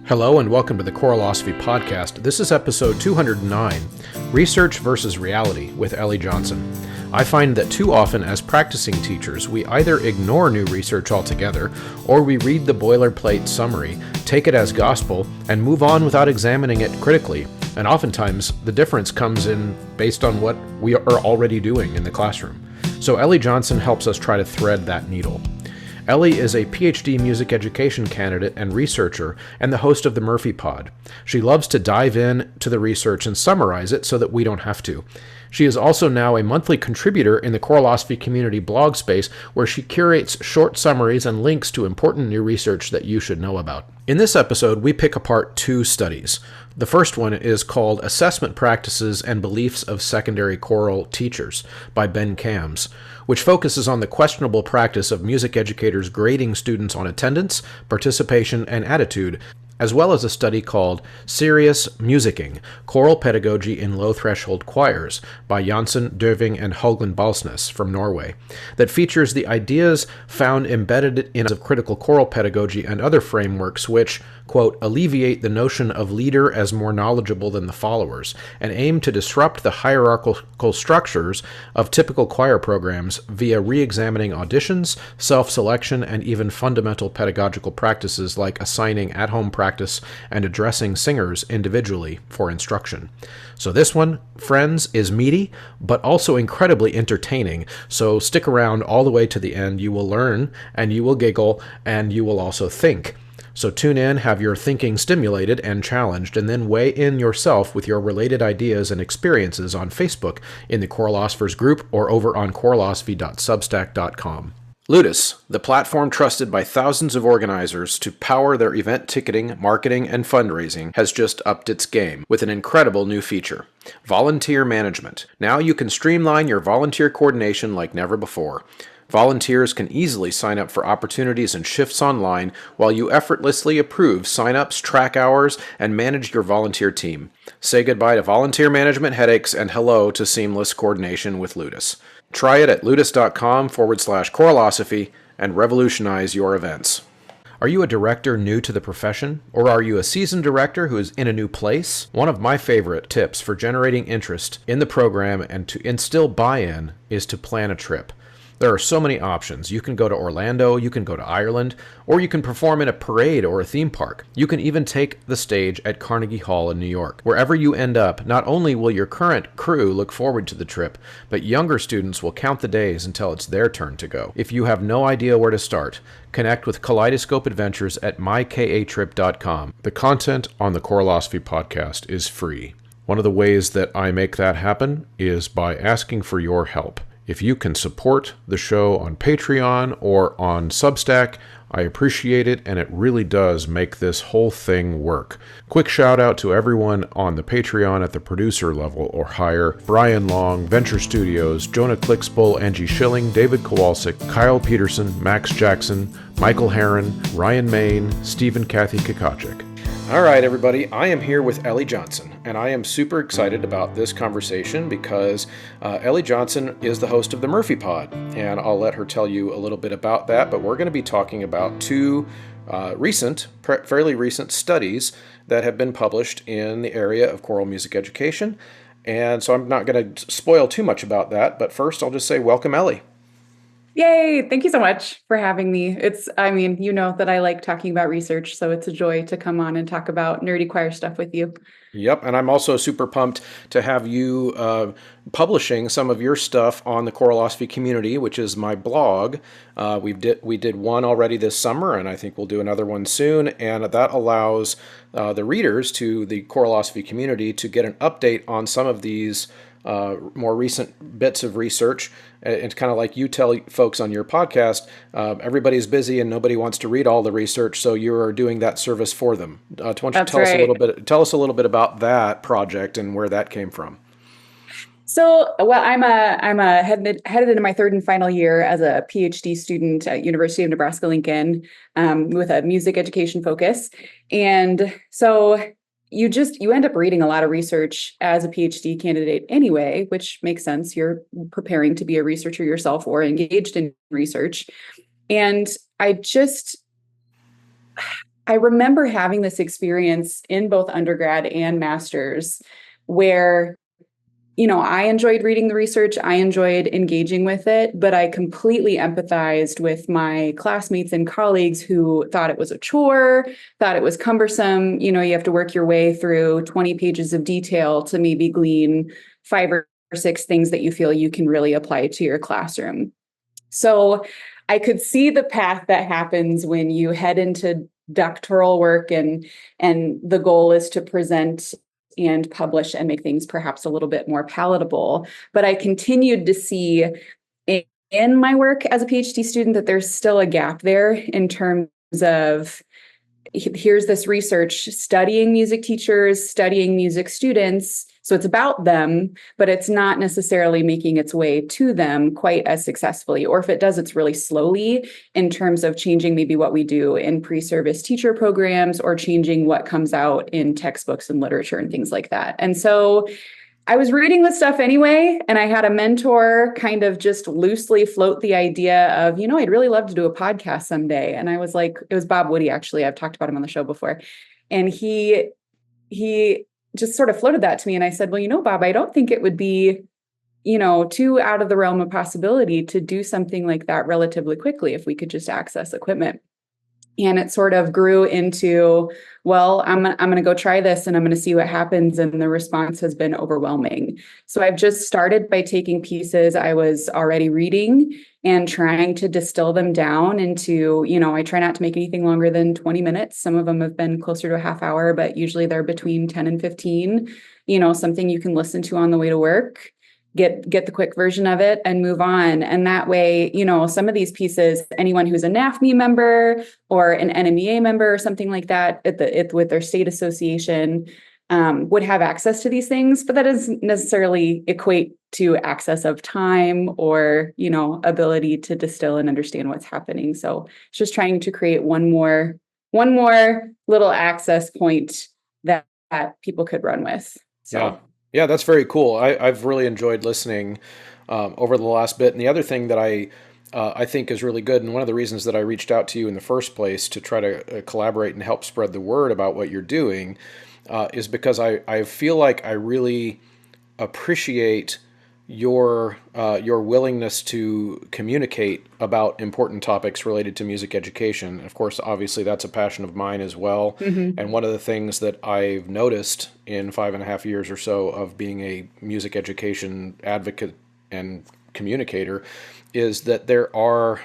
Hello and welcome to the Choralosophy Podcast. This is episode 209, Research versus Reality with Ellie Johnson. I find that too often as practicing teachers, we either ignore new research altogether, or we read the boilerplate summary, take it as gospel, and move on without examining it critically. And oftentimes, the difference comes in based on what we are already doing in the classroom. So Ellie Johnson helps us try to thread that needle. Ellie is a PhD music education candidate and researcher and the host of the Merfy Pod. She loves to dive in to the research and summarize it so that we don't have to. She is also now a monthly contributor in the Choralosophy Community blog space, where she curates short summaries and links to important new research that you should know about. In this episode, we pick apart two studies. The first one is called Assessment Practices and Beliefs of Secondary Choral Teachers by Ben Kambs, which focuses on the questionable practice of music educators grading students on attendance, participation, and attitude, as well as a study called Serious Musicking, Choral Pedagogy in Low-Threshold Choirs by Jansson, Døving, and Haugland Balsnes from Norway, that features the ideas found embedded in critical choral pedagogy and other frameworks which, quote, alleviate the notion of leader as more knowledgeable than the followers, and aim to disrupt the hierarchical structures of typical choir programs via reexamining auditions, self-selection, and even fundamental pedagogical practices like assigning at-home practice and addressing singers individually for instruction. So this one, friends, is meaty, but also incredibly entertaining. So stick around all the way to the end. You will learn, and you will giggle, and you will also think. So tune in, have your thinking stimulated and challenged, and then weigh in yourself with your related ideas and experiences on Facebook in the Choralosophers group or over on choralosophy.substack.com. Ludus, the platform trusted by thousands of organizers to power their event ticketing, marketing, and fundraising, has just upped its game with an incredible new feature, volunteer management. Now you can streamline your volunteer coordination like never before. Volunteers can easily sign up for opportunities and shifts online while you effortlessly approve sign-ups, track hours, and manage your volunteer team. Say goodbye to volunteer management headaches and hello to seamless coordination with Ludus. Try it at ludus.com/choralosophy and revolutionize your events. Are you a director new to the profession? Or are you a seasoned director who is in a new place? One of my favorite tips for generating interest in the program and to instill buy-in is to plan a trip. There are so many options. You can go to Orlando, you can go to Ireland, or you can perform in a parade or a theme park. You can even take the stage at Carnegie Hall in New York. Wherever you end up, not only will your current crew look forward to the trip, but younger students will count the days until it's their turn to go. If you have no idea where to start, connect with Kaleidoscope Adventures at mykatrip.com. The content on the Choralosophy podcast is free. One of the ways that I make that happen is by asking for your help. If you can support the show on Patreon or on Substack, I appreciate it, and it really does make this whole thing work. Quick shout out to everyone on the Patreon at the producer level or higher: Brian Long, Venture Studios, Jonah Clicksbull, Angie Schilling, David Kowalczyk, Kyle Peterson, Max Jackson, Michael Herron, Ryan Main, Stephen Kathy Kakachik. All right, everybody, I am here with Ellie Johnson, and I am super excited about this conversation because Ellie Johnson is the host of the Merfy Pod, and I'll let her tell you a little bit about that, but we're going to be talking about two fairly recent studies that have been published in the area of choral music education, and so I'm not going to spoil too much about that, but first I'll just say welcome, Ellie. Yay! Thank you so much for having me. You know that I like talking about research, so it's a joy to come on and talk about nerdy choir stuff with you. Yep, and I'm also super pumped to have you publishing some of your stuff on the Choralosophy Community, which is my blog. We did one already this summer, and I think we'll do another one soon, and that allows the readers to the Choralosophy Community to get an update on some of these more recent bits of research. It's kind of like you tell folks on your podcast, everybody's busy and nobody wants to read all the research, so you are doing that service for them. Why don't you tell us a little bit about that project and where that came from? So, I'm headed into my third and final year as a PhD student at University of Nebraska-Lincoln with a music education focus, and so you end up reading a lot of research as a PhD candidate anyway, which makes sense. You're preparing to be a researcher yourself or engaged in research. And I remember having this experience in both undergrad and master's where, I enjoyed reading the research, I enjoyed engaging with it, but I completely empathized with my classmates and colleagues who thought it was a chore, thought it was cumbersome. You have to work your way through 20 pages of detail to maybe glean 5 or 6 things that you feel you can really apply to your classroom. So I could see the path that happens when you head into doctoral work and the goal is to present and publish and make things perhaps a little bit more palatable. But I continued to see in my work as a PhD student that there's still a gap there in terms of here's this research studying music teachers, studying music students. So it's about them, but it's not necessarily making its way to them quite as successfully. Or if it does, it's really slowly in terms of changing maybe what we do in pre-service teacher programs or changing what comes out in textbooks and literature and things like that. And so I was reading this stuff anyway, and I had a mentor kind of just loosely float the idea of, I'd really love to do a podcast someday. And I was like, it was Bob Woody, actually. I've talked about him on the show before. And he just sort of floated that to me. And I said, well, Bob, I don't think it would be, too out of the realm of possibility to do something like that relatively quickly if we could just access equipment. And it sort of grew into, well, I'm going to go try this and I'm going to see what happens. And the response has been overwhelming. So I've just started by taking pieces I was already reading and trying to distill them down into, I try not to make anything longer than 20 minutes. Some of them have been closer to a half hour, but usually they're between 10 and 15, something you can listen to on the way to work. Get the quick version of it and move on. And that way, some of these pieces, anyone who's a NAFME member or an NMEA member or something like that with their state association would have access to these things, but that doesn't necessarily equate to access of time or, ability to distill and understand what's happening. So it's just trying to create one more little access point that people could run with. So. Yeah. Yeah, that's very cool. I've really enjoyed listening over the last bit. And the other thing that I think is really good, and one of the reasons that I reached out to you in the first place to try to collaborate and help spread the word about what you're doing, is because I feel like I really appreciate your willingness to communicate about important topics related to music education. Of course, obviously, that's a passion of mine as well. Mm-hmm. And one of the things that I've noticed in 5.5 years or so of being a music education advocate and communicator is that there are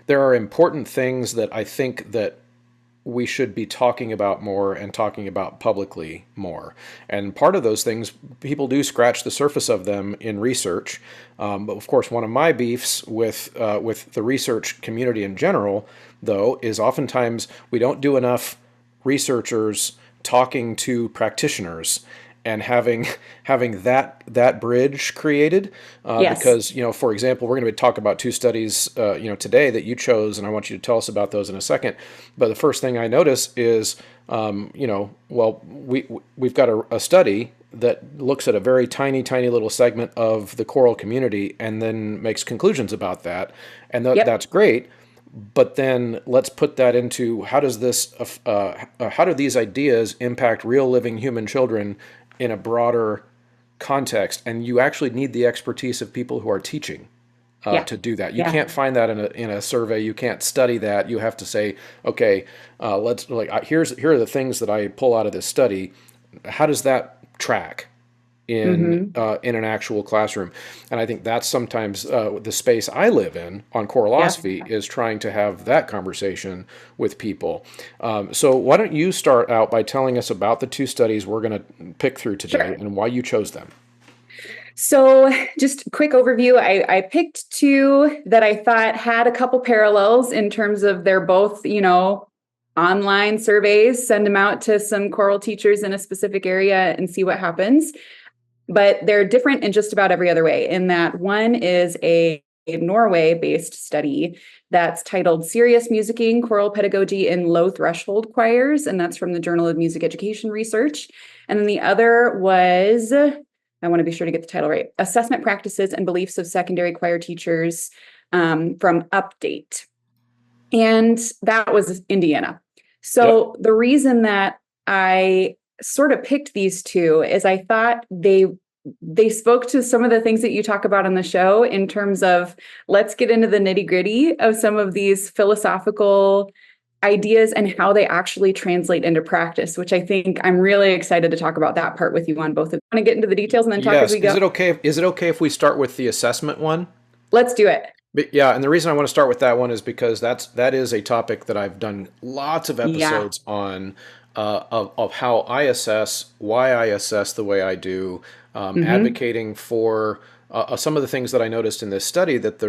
important things that I think that we should be talking about more and talking about publicly more. And part of those things, people do scratch the surface of them in research. But of course, one of my beefs with the research community in general, though, is oftentimes we don't do enough researchers talking to practitioners and having that bridge created, Yes. because for example, we're going to talk about 2 studies today that you chose, and I want you to tell us about those in a second. But the first thing I notice is we've got a study that looks at a very tiny little segment of the choral community and then makes conclusions about that, and Yep. that's great. But then let's put that into how do these ideas impact real living human children in a broader context? And you actually need the expertise of people who are teaching to do that. You can't find that in a survey. You can't study that. You have to say, okay, here are the things that I pull out of this study. How does that track in an actual classroom? And I think that's sometimes the space I live in on Choralosophy is trying to have that conversation with people. So why don't you start out by telling us about the 2 studies we're going to pick through today and why you chose them? So just a quick overview. I picked 2 that I thought had a couple parallels in terms of they're both, online surveys, send them out to some choral teachers in a specific area and see what happens. But they're different in just about every other way, in that one is a Norway-based study that's titled Serious Musicking, Choral Pedagogy in Low Threshold Choirs, and that's from the Journal of Music Education Research. And then the other was, I want to be sure to get the title right, Assessment Practices and Beliefs of Secondary Choir Teachers from Update. And that was Indiana. So the reason that I sort of picked these two is I thought they spoke to some of the things that you talk about on the show in terms of let's get into the nitty-gritty of some of these philosophical ideas and how they actually translate into practice, which I think I'm really excited to talk about that part with you on both. Want to get into the details and then talk as we go? Is it okay if we start with the assessment one? Let's do it. But yeah, and the reason I want to start with that one is because that is a topic that I've done lots of episodes on, of how I assess, why I assess the way I do, advocating for some of the things that I noticed in this study that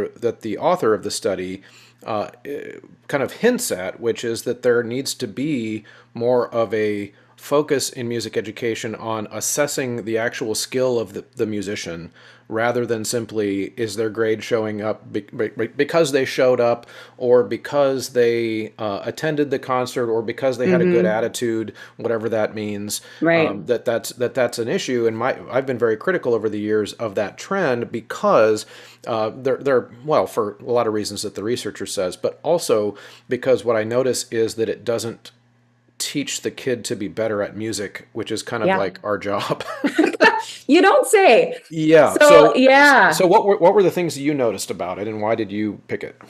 the author of the study kind of hints at, which is that there needs to be more of a focus in music education on assessing the actual skill of the musician, rather than simply is their grade showing up because they showed up, or because they attended the concert, or because they had a good attitude, whatever that means. Right. That's an issue, and I've been very critical over the years of that trend, because they're well, for a lot of reasons that the researcher says, but also because what I notice is that it doesn't teach the kid to be better at music, which is kind of like our job. You don't say. Yeah. So what were the things that you noticed about it, and why did you pick it?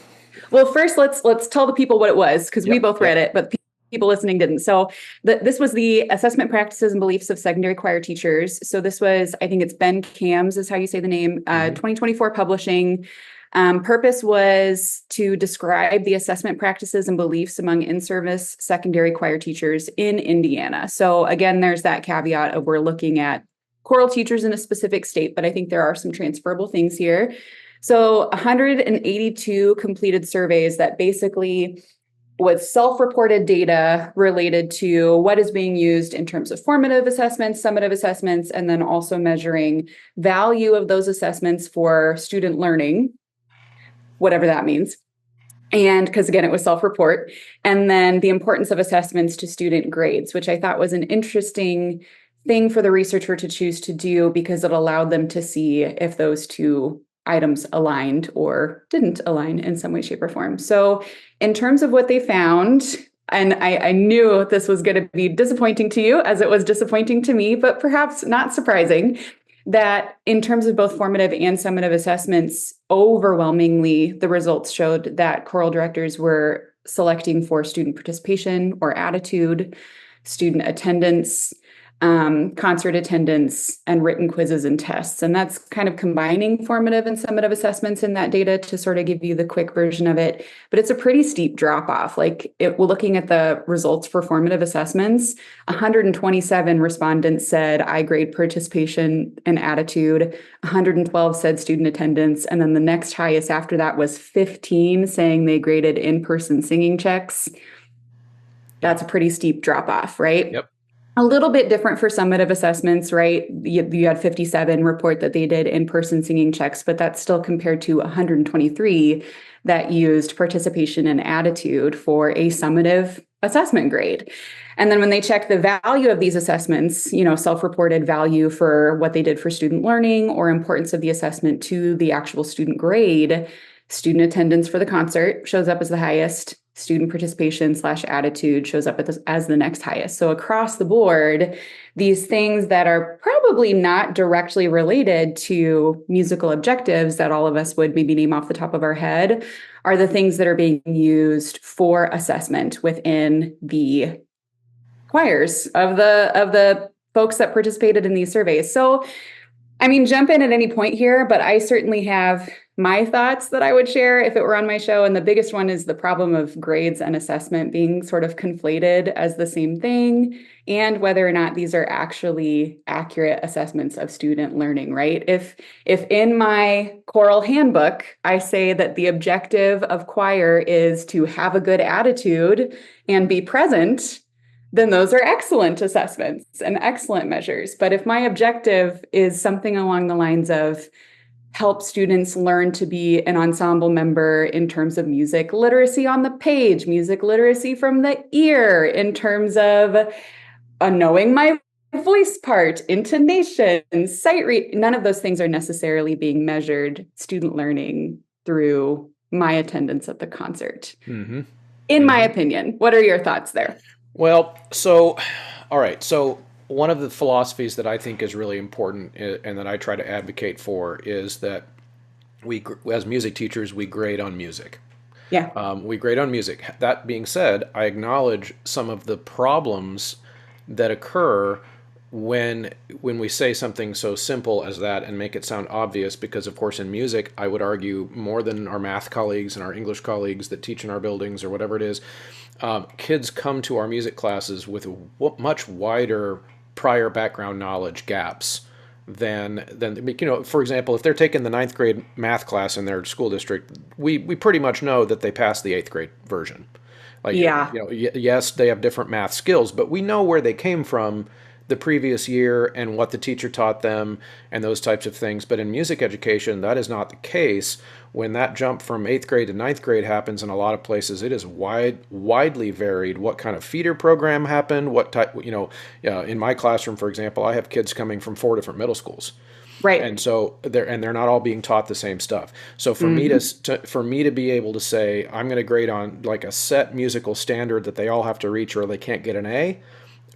Well, first let's tell the people what it was, because we both read it, but people listening didn't. So this was the assessment practices and beliefs of secondary choir teachers. So this was, I think it's Ben Kambs is how you say the name, 2024 publishing. Purpose was to describe the assessment practices and beliefs among in-service secondary choir teachers in Indiana. So again, there's that caveat of we're looking at choral teachers in a specific state, but I think there are some transferable things here. So 182 completed surveys that basically was self-reported data related to what is being used in terms of formative assessments, summative assessments, and then also measuring value of those assessments for student learning, whatever that means. And because again, it was self-report. And then the importance of assessments to student grades, which I thought was an interesting thing for the researcher to choose to do, because it allowed them to see if those two items aligned or didn't align in some way, shape, or form. So in terms of what they found, and I knew this was going to be disappointing to you as it was disappointing to me, but perhaps not surprising, that in terms of both formative and summative assessments, overwhelmingly, the results showed that choral directors were selecting for student participation or attitude, student attendance, concert attendance, and written quizzes and tests. And that's kind of combining formative and summative assessments in that data to sort of give you the quick version of it. But it's a pretty steep drop off. We're looking at the results for formative assessments. 127 respondents said I grade participation and attitude. 112 said student attendance. And then the next highest after that was 15 saying they graded in-person singing checks. That's a pretty steep drop off, right? Yep. A little bit different for summative assessments, right? You had 57 report that they did in-person singing checks, but that's still compared to 123 that used participation and attitude for a summative assessment grade. And then when they check the value of these assessments, self-reported value for what they did for student learning or importance of the assessment to the actual student grade, student attendance for the concert shows up as the highest. Student participation / attitude shows up as the next highest. So across the board, these things that are probably not directly related to musical objectives that all of us would maybe name off the top of our head are the things that are being used for assessment within the choirs of the folks that participated in these surveys. So, jump in at any point here, but I certainly have my thoughts that I would share if it were on my show. And the biggest one is the problem of grades and assessment being sort of conflated as the same thing, and whether or not these are actually accurate assessments of student learning, right? If in my choral handbook, I say that the objective of choir is to have a good attitude and be present, then those are excellent assessments and excellent measures. But if my objective is something along the lines of help students learn to be an ensemble member in terms of music literacy on the page, music literacy from the ear, in terms of knowing my voice part, intonation, sight read, none of those things are necessarily being measured student learning through my attendance at the concert. In my opinion. What are your thoughts there? Well, all right. So, one of the philosophies that I think is really important and that I try to advocate for is that as music teachers, we grade on music. Yeah. We grade on music. That being said, I acknowledge some of the problems that occur when when we say something so simple as that and make it sound obvious, because of course in music I would argue more than our math colleagues and our English colleagues that teach in our buildings or whatever it is, kids come to our music classes with much wider prior background knowledge gaps than for example, if they're taking the ninth grade math class in their school district, we pretty much know that they passed the eighth grade version. Like, Yeah. yes, they have different math skills, but we know where they came from the previous year and what the teacher taught them and those types of things. But in music education, that is not the case. When that jump from eighth grade to ninth grade happens in a lot of places, it is widely varied. What kind of feeder program happened? What type, in my classroom, for example, I have kids coming from 4 different middle schools. Right. And so they're not all being taught the same stuff. So for me Hmm. for me to be able to say I'm going to grade on like a set musical standard that they all have to reach or they can't get an A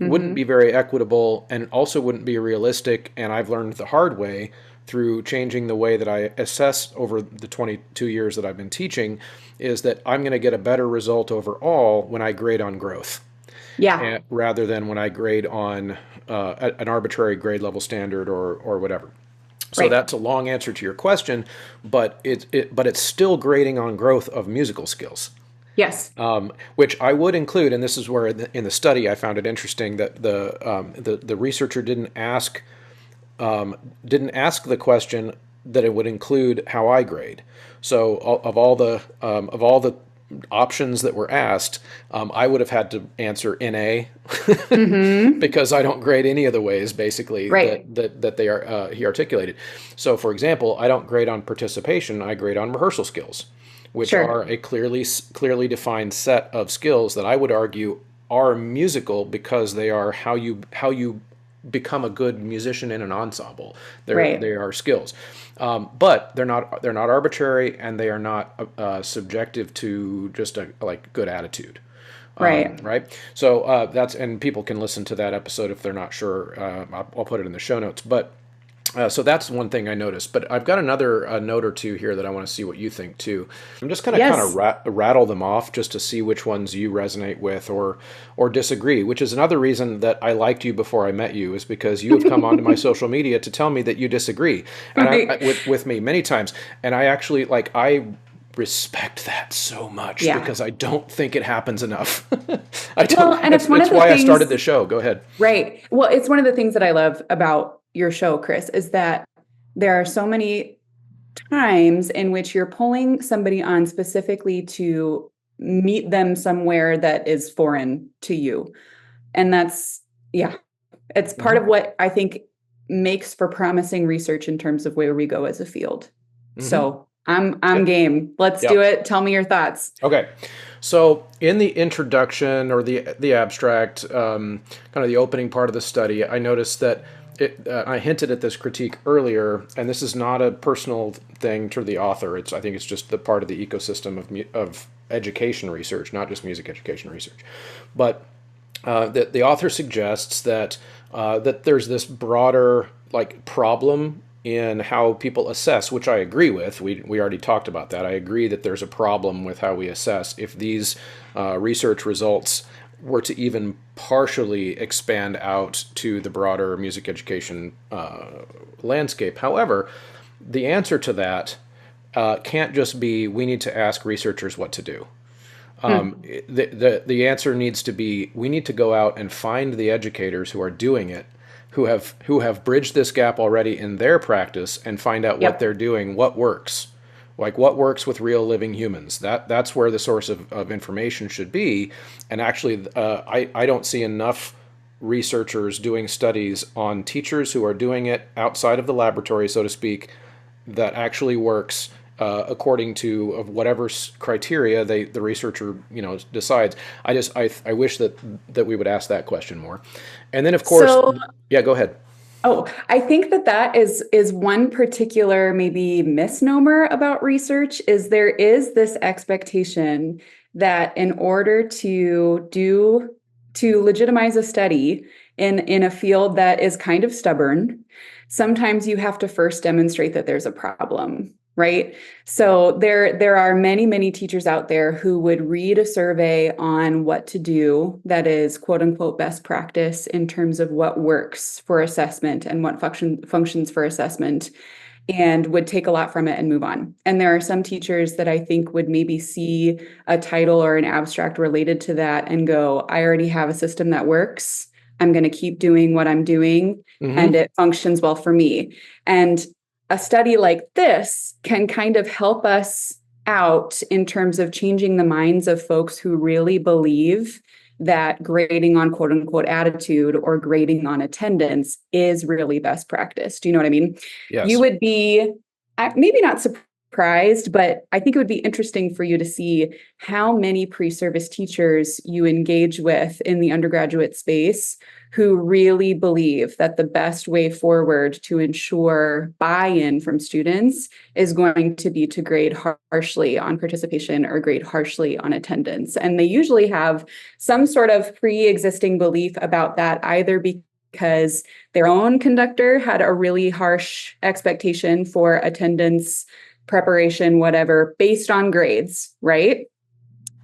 wouldn't be Hmm. very equitable and also wouldn't be realistic. And I've learned the hard way through changing the way that I assess over the 22 years that I've been teaching is that I'm going to get a better result overall when I grade on growth Yeah. rather than when I grade on an arbitrary grade level standard or whatever. So Right. that's a long answer to your question, but it's still grading on growth of musical skills, Yes. which I would include. And this is where in the study I found it interesting that the researcher didn't ask the question that it would include how I grade. So of all the options that were asked, I would have had to answer NA Hmm. because I don't grade any of the ways basically Right. that they are he articulated. So, for example, I don't grade on participation; I grade on rehearsal skills, which are Sure. a clearly defined set of skills that I would argue are musical because they are how you become a good musician in an ensemble. They Right. are skills, but they're not arbitrary and they are not subjective to just a like good attitude. Right. Right. So and people can listen to that episode if they're not sure. I'll put it in the show notes. But so that's one thing I noticed. But I've got another note or two here that I want to see what you think too. I'm just going to kind of Yes. rattle them off just to see which ones you resonate with or disagree. Which is another reason that I liked you before I met you is because you have come onto my social media to tell me that you disagree and Right. with me many times. And I actually I respect that so much Yeah. because I don't think it happens enough. I don't. Well, and it's one It's of the why I started things, the show. Go ahead. right. Well, it's one of the things that I love about your show, Chris, is that there are so many times in which you're pulling somebody on specifically to meet them somewhere that is foreign to you. And that's, yeah, it's part Hmm. of what I think makes for promising research in terms of where we go as a field. Hmm. So I'm Yep. game. Let's do Yep. it. Tell me your thoughts. Okay. So in the introduction or the abstract, kind of the opening part of the study, I noticed that I hinted at this critique earlier, and this is not a personal thing to the author. I think it's just the part of the ecosystem of education research, not just music education research. But the author suggests that there's this broader like problem in how people assess, which I agree with. We already talked about that. I agree that there's a problem with how we assess. If these research results were to even partially expand out to the broader music education landscape. However, the answer to that can't just be we need to ask researchers what to do. Hmm. The answer needs to be we need to go out and find the educators who are doing it, who have bridged this gap already in their practice and find out what they're Yep. doing, what works, like what works with real living humans. That's where the source of information should be. And actually, I don't see enough researchers doing studies on teachers who are doing it outside of the laboratory, so to speak, that actually works according to of whatever criteria the researcher decides. I wish that we would ask that question more, and then of course, So, yeah, go ahead. oh, I think that that is one particular maybe misnomer about research is there is this expectation that in order to do to legitimize a study in a field that is kind of stubborn, sometimes you have to first demonstrate that there's a problem, right? So there are many, many teachers out there who would read a survey on what to do that is quote unquote best practice in terms of what works for assessment and what functions for assessment, and would take a lot from it and move on. And there are some teachers that I think would maybe see a title or an abstract related to that and go, I already have a system that works. I'm going to keep doing what I'm doing, and it functions well for me. And a study like this can kind of help us out in terms of changing the minds of folks who really believe that grading on quote unquote attitude or grading on attendance is really best practice. Do you know what I mean? Yes. You would be maybe not surprised, but I think it would be interesting for you to see how many pre-service teachers you engage with in the undergraduate space who really believe that the best way forward to ensure buy-in from students is going to be to grade harshly on participation or grade harshly on attendance. And they usually have some sort of pre-existing belief about that, either because their own conductor had a really harsh expectation for attendance, preparation, whatever, based on grades, right?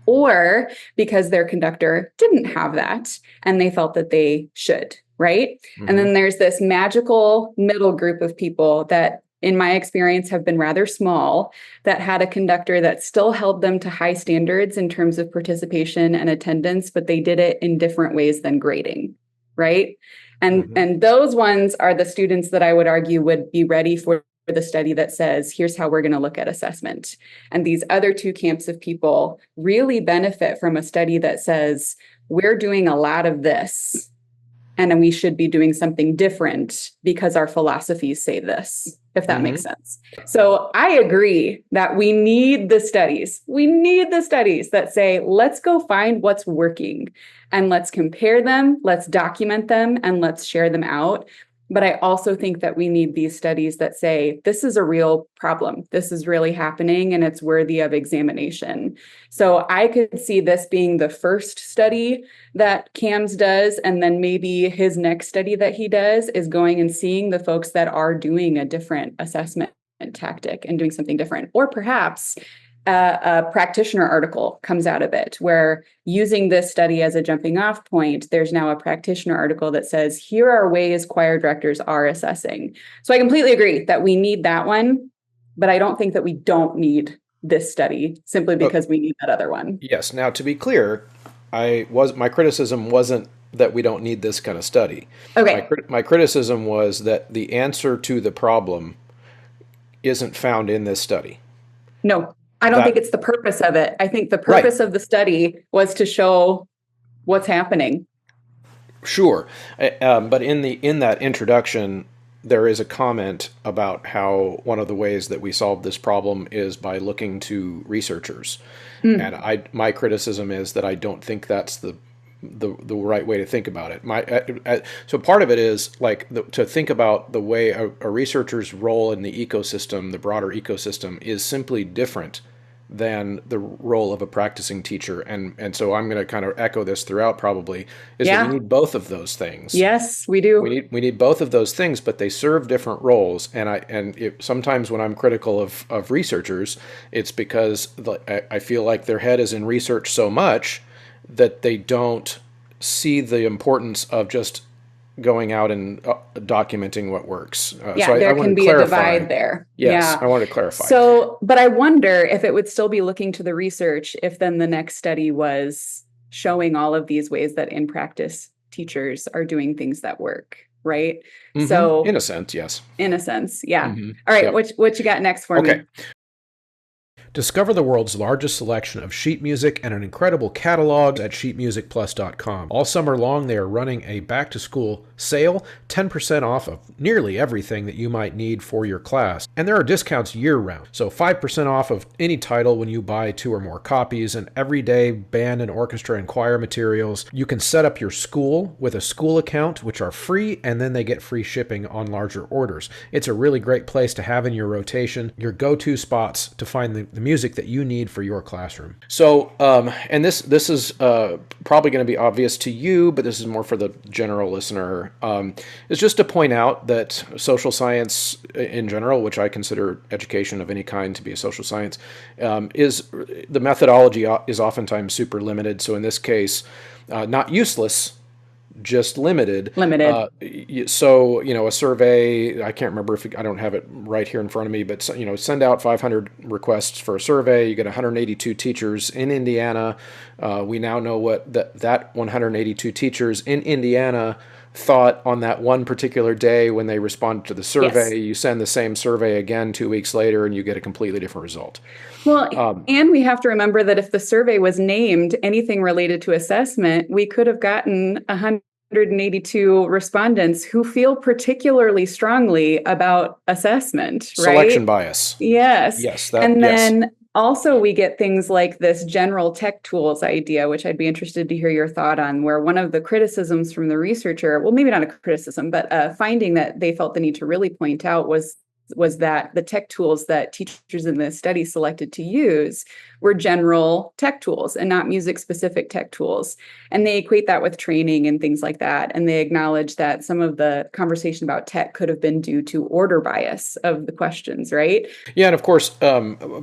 Or because their conductor didn't have that and they felt that they should, right? And then there's this magical middle group of people that, in my experience, have been rather small, that had a conductor that still held them to high standards in terms of participation and attendance, but they did it in different ways than grading, right? And those ones are the students that I would argue would be ready for the study that says, here's how we're going to look at assessment. And these other two camps of people really benefit from a study that says, we're doing a lot of this, and we should be doing something different because our philosophies say this, if that makes sense. So I agree that we need the studies. We need the studies that say, let's go find what's working and let's compare them, let's document them, and let's share them out. But I also think that we need these studies that say, this is a real problem. This is really happening and it's worthy of examination. So I could see this being the first study that Kambs does. And then maybe his next study that he does is going and seeing the folks that are doing a different assessment tactic and doing something different. Or perhaps a practitioner article comes out of it, where using this study as a jumping off point, there's now a practitioner article that says, here are ways choir directors are assessing. So I completely agree that we need that one, but I don't think that we don't need this study simply because we need that other one. Yes. Now, to be clear, my criticism wasn't that we don't need this kind of study. Okay. My criticism was that the answer to the problem isn't found in this study. No. I don't think it's the purpose of it. I think the purpose of the study was to show what's happening. Sure. But in that introduction, there is a comment about how one of the ways that we solve this problem is by looking to researchers. And my criticism is that I don't think that's the right way to think about it. So part of it is to think about the way a researcher's role in the ecosystem, the broader ecosystem, is simply different than the role of a practicing teacher. And so I'm going to kind of echo this throughout probably, is that we need both of those things. Yes, we do. We need both of those things, but they serve different roles. And sometimes when I'm critical of researchers, it's because I feel like their head is in research so much that they don't see the importance of just going out and documenting what works. So there can be a divide there. Yes, I want to clarify. So, but I wonder if it would still be looking to the research if then the next study was showing all of these ways that in practice teachers are doing things that work, right? So in a sense, yes. In a sense, yeah. All right, what you got next for me? Discover the world's largest selection of sheet music and an incredible catalog at sheetmusicplus.com. All summer long, they are running a back-to-school sale, 10% off of nearly everything that you might need for your class. And there are discounts year-round, so 5% off of any title when you buy 2 or more copies, and everyday band and orchestra and choir materials. You can set up your school with a school account, which are free, and then they get free shipping on larger orders. It's a really great place to have in your rotation, your go-to spots to find the music that you need for your classroom. So, and this is probably going to be obvious to you, but this is more for the general listener, is just to point out that social science in general, which I consider education of any kind to be a social science, is the methodology is oftentimes super limited. So in this case, not useless, just limited. So, a survey, I can't remember if I don't have it right here in front of me, but, send out 500 requests for a survey. You get 182 teachers in Indiana. We now know what that 182 teachers in Indiana thought on that one particular day when they responded to the survey. Yes. You send the same survey again 2 weeks later and you get a completely different result. Well, and we have to remember that if the survey was named anything related to assessment, we could have gotten 182 respondents who feel particularly strongly about assessment, right? Selection bias. Yes. Yes. Then also we get things like this general tech tools idea, which I'd be interested to hear your thought on, where one of the criticisms from the researcher, well, maybe not a criticism, but a finding that they felt the need to really point out was that the tech tools that teachers in the study selected to use were general tech tools and not music-specific tech tools. And they equate that with training and things like that. And they acknowledge that some of the conversation about tech could have been due to order bias of the questions, right? Yeah, and of course,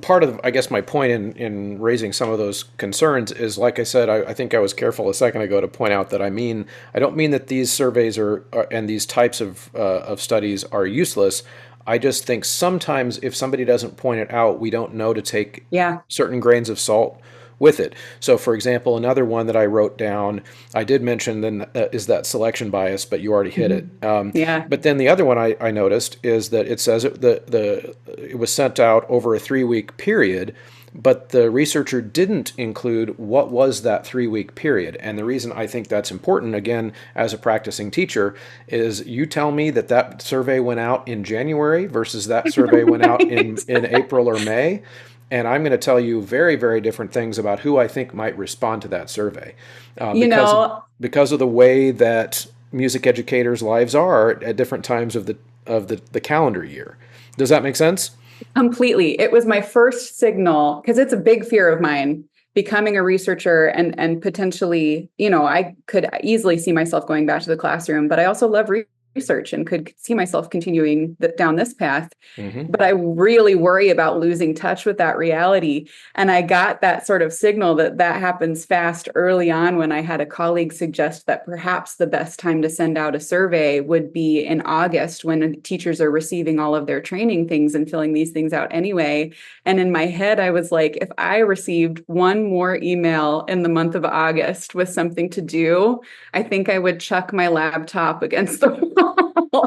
part of, I guess, my point in raising some of those concerns is, like I said, I think I was careful a second ago to point out that I don't mean that these surveys and these types of studies are useless. I just think sometimes if somebody doesn't point it out, we don't know to take certain grains of salt with it. So, for example, another one that I wrote down, I did mention then is that selection bias, but you already hit it. But then the other one I noticed is that it says it was sent out over a 3-week period, but the researcher didn't include what was that 3-week period. And the reason I think that's important, again, as a practicing teacher, is you tell me that survey went out in January versus that survey went out in April or May. And I'm going to tell you very, very different things about who I think might respond to that survey. Because of the way that music educators' lives are at different times of the calendar year. Does that make sense? Completely. It was my first signal, because it's a big fear of mine, becoming a researcher and potentially, I could easily see myself going back to the classroom, but I also love research and could see myself continuing down this path. Mm-hmm. But I really worry about losing touch with that reality. And I got that sort of signal that happens fast early on when I had a colleague suggest that perhaps the best time to send out a survey would be in August, when teachers are receiving all of their training things and filling these things out anyway. And in my head, I was like, if I received one more email in the month of August with something to do, I think I would chuck my laptop against the wall.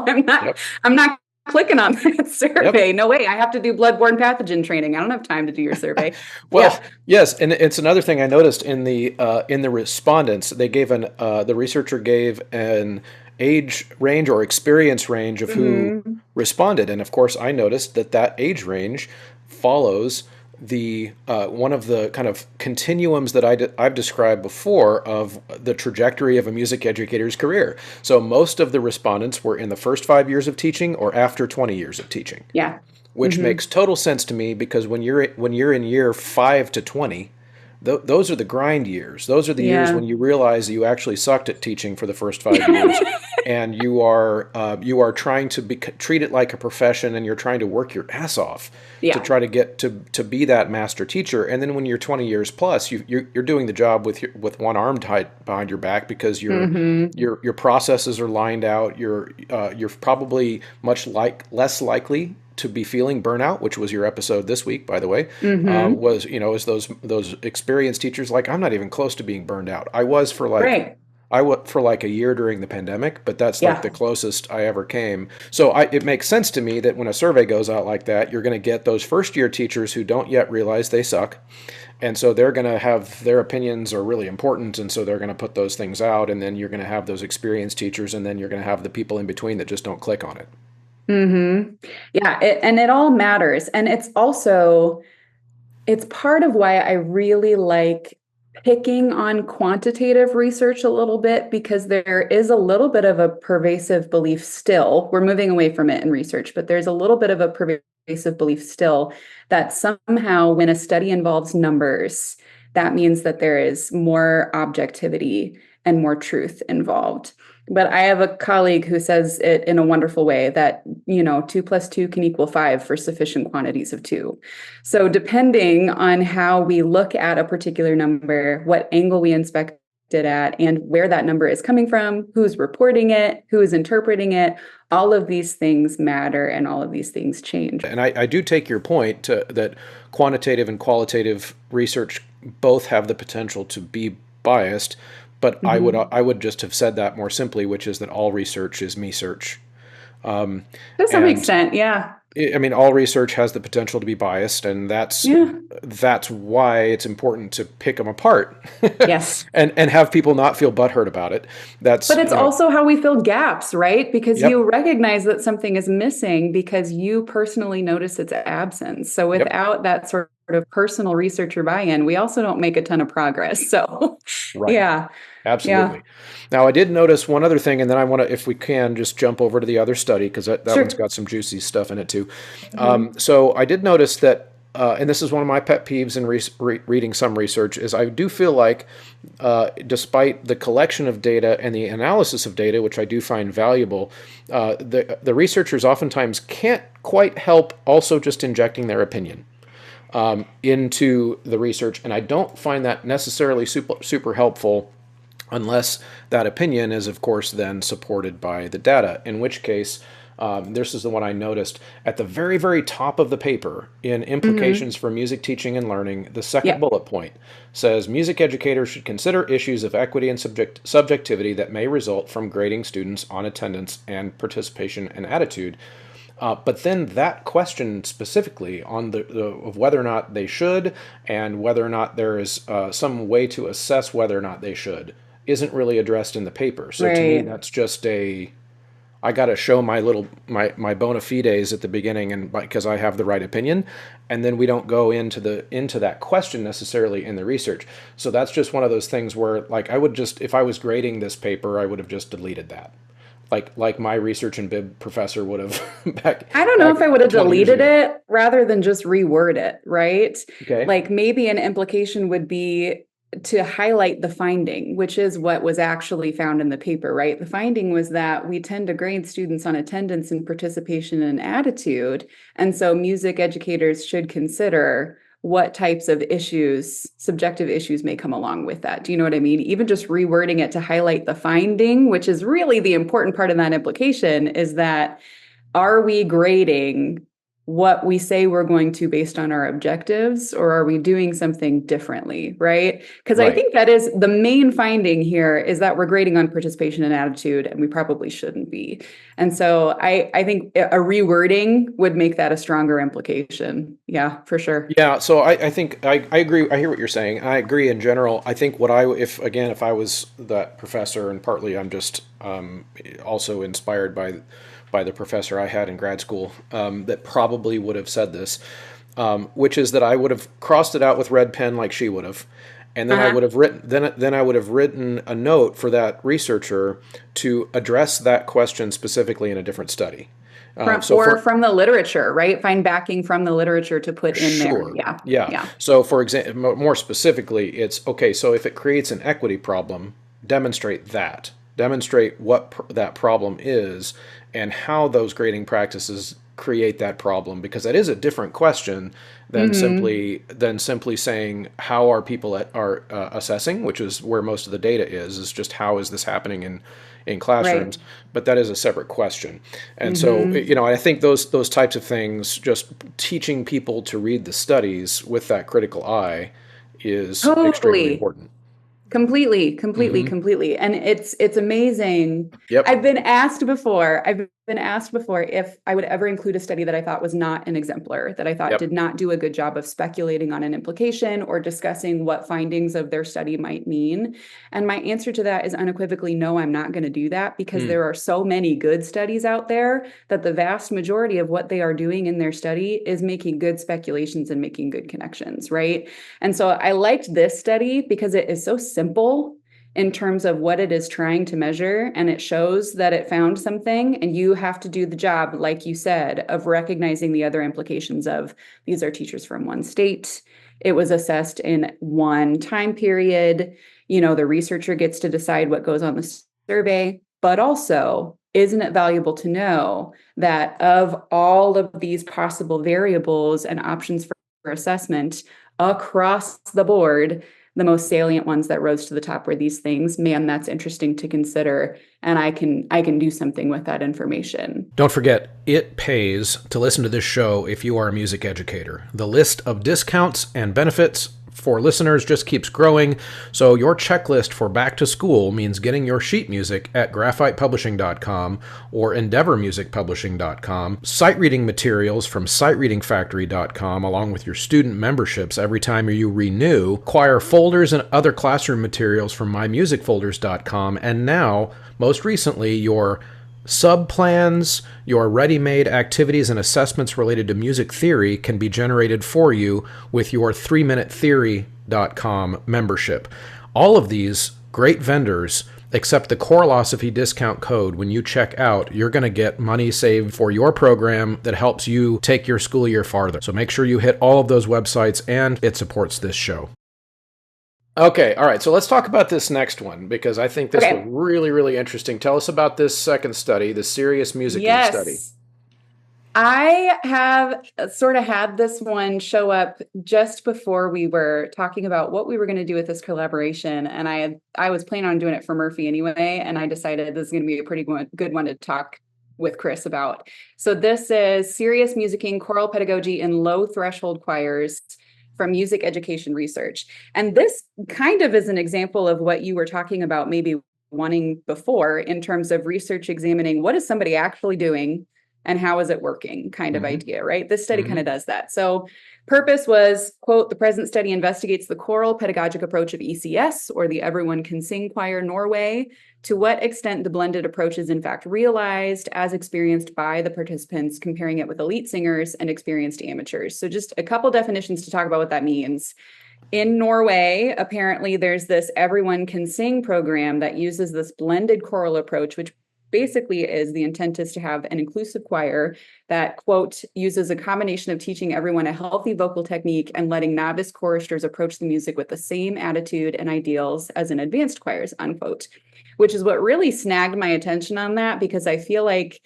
I'm not clicking on that survey. Yep. No way. I have to do bloodborne pathogen training. I don't have time to do your survey. Yes. And it's another thing I noticed in the respondents, they gave the researcher gave an age range or experience range of who responded. And of course, I noticed that age range follows the one of the kind of continuums that I've described before of the trajectory of a music educator's career. So most of the respondents were in the first 5 years of teaching or after 20 years of teaching. Yeah. Which makes total sense to me, because when you're in year 5 to 20, those are the grind years. Those are the years when you realize that you actually sucked at teaching for the first 5 years, and you are trying to treat it like a profession, and you're trying to work your ass off to try to get to be that master teacher. And then when you're 20 years plus, you're doing the job with one arm tied behind your back, because your processes are lined out. You're probably less likely to be feeling burnout, which was your episode this week, by the way. Is those experienced teachers like, I'm not even close to being burned out. I was for like a year during the pandemic, but that's like the closest I ever came. So it makes sense to me that when a survey goes out like that, you're going to get those first year teachers who don't yet realize they suck. And so they're going to have their opinions are really important. And so they're going to put those things out. And then you're going to have those experienced teachers. And then you're going to have the people in between that just don't click on it. Yeah. It all matters. And it's part of why I really like picking on quantitative research a little bit, because there is a little bit of a pervasive belief still. We're moving away from it in research, but there's a little bit of a pervasive pervasive belief still that somehow when a study involves numbers, that means that there is more objectivity and more truth involved. But I have a colleague who says it in a wonderful way that, 2 + 2 can equal 5 for sufficient quantities of 2. So depending on how we look at a particular number, what angle we inspect it at, and where that number is coming from, who's reporting it, who is interpreting it, all of these things matter and all of these things change. And I do take your point that quantitative and qualitative research both have the potential to be biased, but I would just have said that more simply, which is that all research is me search. To some extent, yeah. I mean, all research has the potential to be biased, and that's why it's important to pick them apart. Yes. and have people not feel butthurt about it. But it's also how we fill gaps, right? Because you recognize that something is missing because you personally notice its absence. So without that sort of personal researcher buy-in, we also don't make a ton of progress. So, yeah. Absolutely. Yeah. Now, I did notice one other thing, and then I want to, if we can, just jump over to the other study, because that one's got some juicy stuff in it too. So I did notice that, and this is one of my pet peeves in reading some research, is I do feel like, despite the collection of data and the analysis of data, which I do find valuable, the researchers oftentimes can't quite help also just injecting their opinion into the research, and I don't find that necessarily super helpful unless that opinion is, of course, then supported by the data, in which case, this is the one I noticed at the very, very top of the paper in Implications for Music Teaching and Learning. The second bullet point says, music educators should consider issues of equity and subjectivity that may result from grading students on attendance and participation and attitude. But then that question specifically on of whether or not they should and whether or not there is some way to assess whether or not they should isn't really addressed in the paper. So to me, that's just I got to show my bona fides at the beginning, and because I have the right opinion, and then we don't go into that question necessarily in the research. So that's just one of those things where, like, I would just, if I was grading this paper, I would have just deleted that. Like my research and bib professor would have I don't know if I would have deleted it rather than just reword it, right? Okay. Like maybe an implication would be to highlight the finding, which is what was actually found in the paper, right? The finding was that we tend to grade students on attendance and participation and attitude. And so music educators should consider what types of issues, subjective issues may come along with that. Do you know what I mean? Even just rewording it to highlight the finding, which is really the important part of that implication, is that are we grading what we say we're going to based on our objectives, or are we doing something differently, right? Because I think that is the main finding here, is that we're grading on participation and attitude, and we probably shouldn't be. And so I think a rewording would make that a stronger implication. Yeah, for sure. Yeah, so I think I agree. I hear what you're saying. I agree in general. I think if I was that professor, and partly I'm just also inspired by the professor I had in grad school, that probably would have said this, which is that I would have crossed it out with red pen like she would have, and then I would have written a note for that researcher to address that question specifically in a different study. From the literature, right? Find backing from the literature to put in there. Yeah. So for example, more specifically, it's okay. So if it creates an equity problem, demonstrate what that problem is and how those grading practices create that problem, because that is a different question than simply saying how are people assessing, which is where most of the data is just how is this happening in classrooms. But that is a separate question. And so, I think those types of things, just teaching people to read the studies with that critical eye is extremely important. Completely. And it's amazing. Yep. I've been asked before if I would ever include a study that I thought was not an exemplar, that I thought did not do a good job of speculating on an implication or discussing what findings of their study might mean. And my answer to that is unequivocally, no, I'm not going to do that, because there are so many good studies out there that the vast majority of what they are doing in their study is making good speculations and making good connections, right? And so I liked this study because it is so simple in terms of what it is trying to measure, and it shows that it found something, and you have to do the job, like you said, of recognizing the other implications of these are teachers from one state. It was assessed in one time period. The researcher gets to decide what goes on the survey, but also, isn't it valuable to know that of all of these possible variables and options for assessment across the board, the most salient ones that rose to the top were these things. Man, that's interesting to consider, and I can do something with that information. Don't forget, it pays to listen to this show if you are a music educator. The list of discounts and benefits for listeners just keeps growing, so your checklist for back to school means getting your sheet music at graphitepublishing.com or endeavormusicpublishing.com, sight reading materials from sightreadingfactory.com along with your student memberships every time you renew, choir folders and other classroom materials from mymusicfolders.com, and now, most recently, your subplans, your ready-made activities and assessments related to music theory can be generated for you with your 3minutetheory.com membership. All of these great vendors accept the Choralosophy discount code. When you check out, you're going to get money saved for your program that helps you take your school year farther. So make sure you hit all of those websites, and it supports this show. Okay, all right, so let's talk about this next one, because I think this was really, really interesting. Tell us about this second study, the serious musicking study. I have sort of had this one show up just before we were talking about what we were going to do with this collaboration, and I was planning on doing it for Merfy anyway, and I decided this is going to be a pretty good one to talk with Chris about. So this is Serious Musicking Choral Pedagogy in Low Threshold Choirs from Music Education Research. And this kind of is an example of what you were talking about maybe wanting before in terms of research examining what is somebody actually doing and how is it working kind of idea, right? This study kind of does that. So purpose was, quote, the present study investigates the choral pedagogic approach of ECS, or the Everyone Can Sing Choir Norway, to what extent the blended approach is in fact realized as experienced by the participants, comparing it with elite singers and experienced amateurs. So just a couple definitions to talk about what that means. In Norway, apparently there's this Everyone Can Sing program that uses this blended choral approach, which basically is the intent is to have an inclusive choir that, quote, uses a combination of teaching everyone a healthy vocal technique and letting novice choristers approach the music with the same attitude and ideals as in advanced choirs, unquote, which is what really snagged my attention on that, because I feel like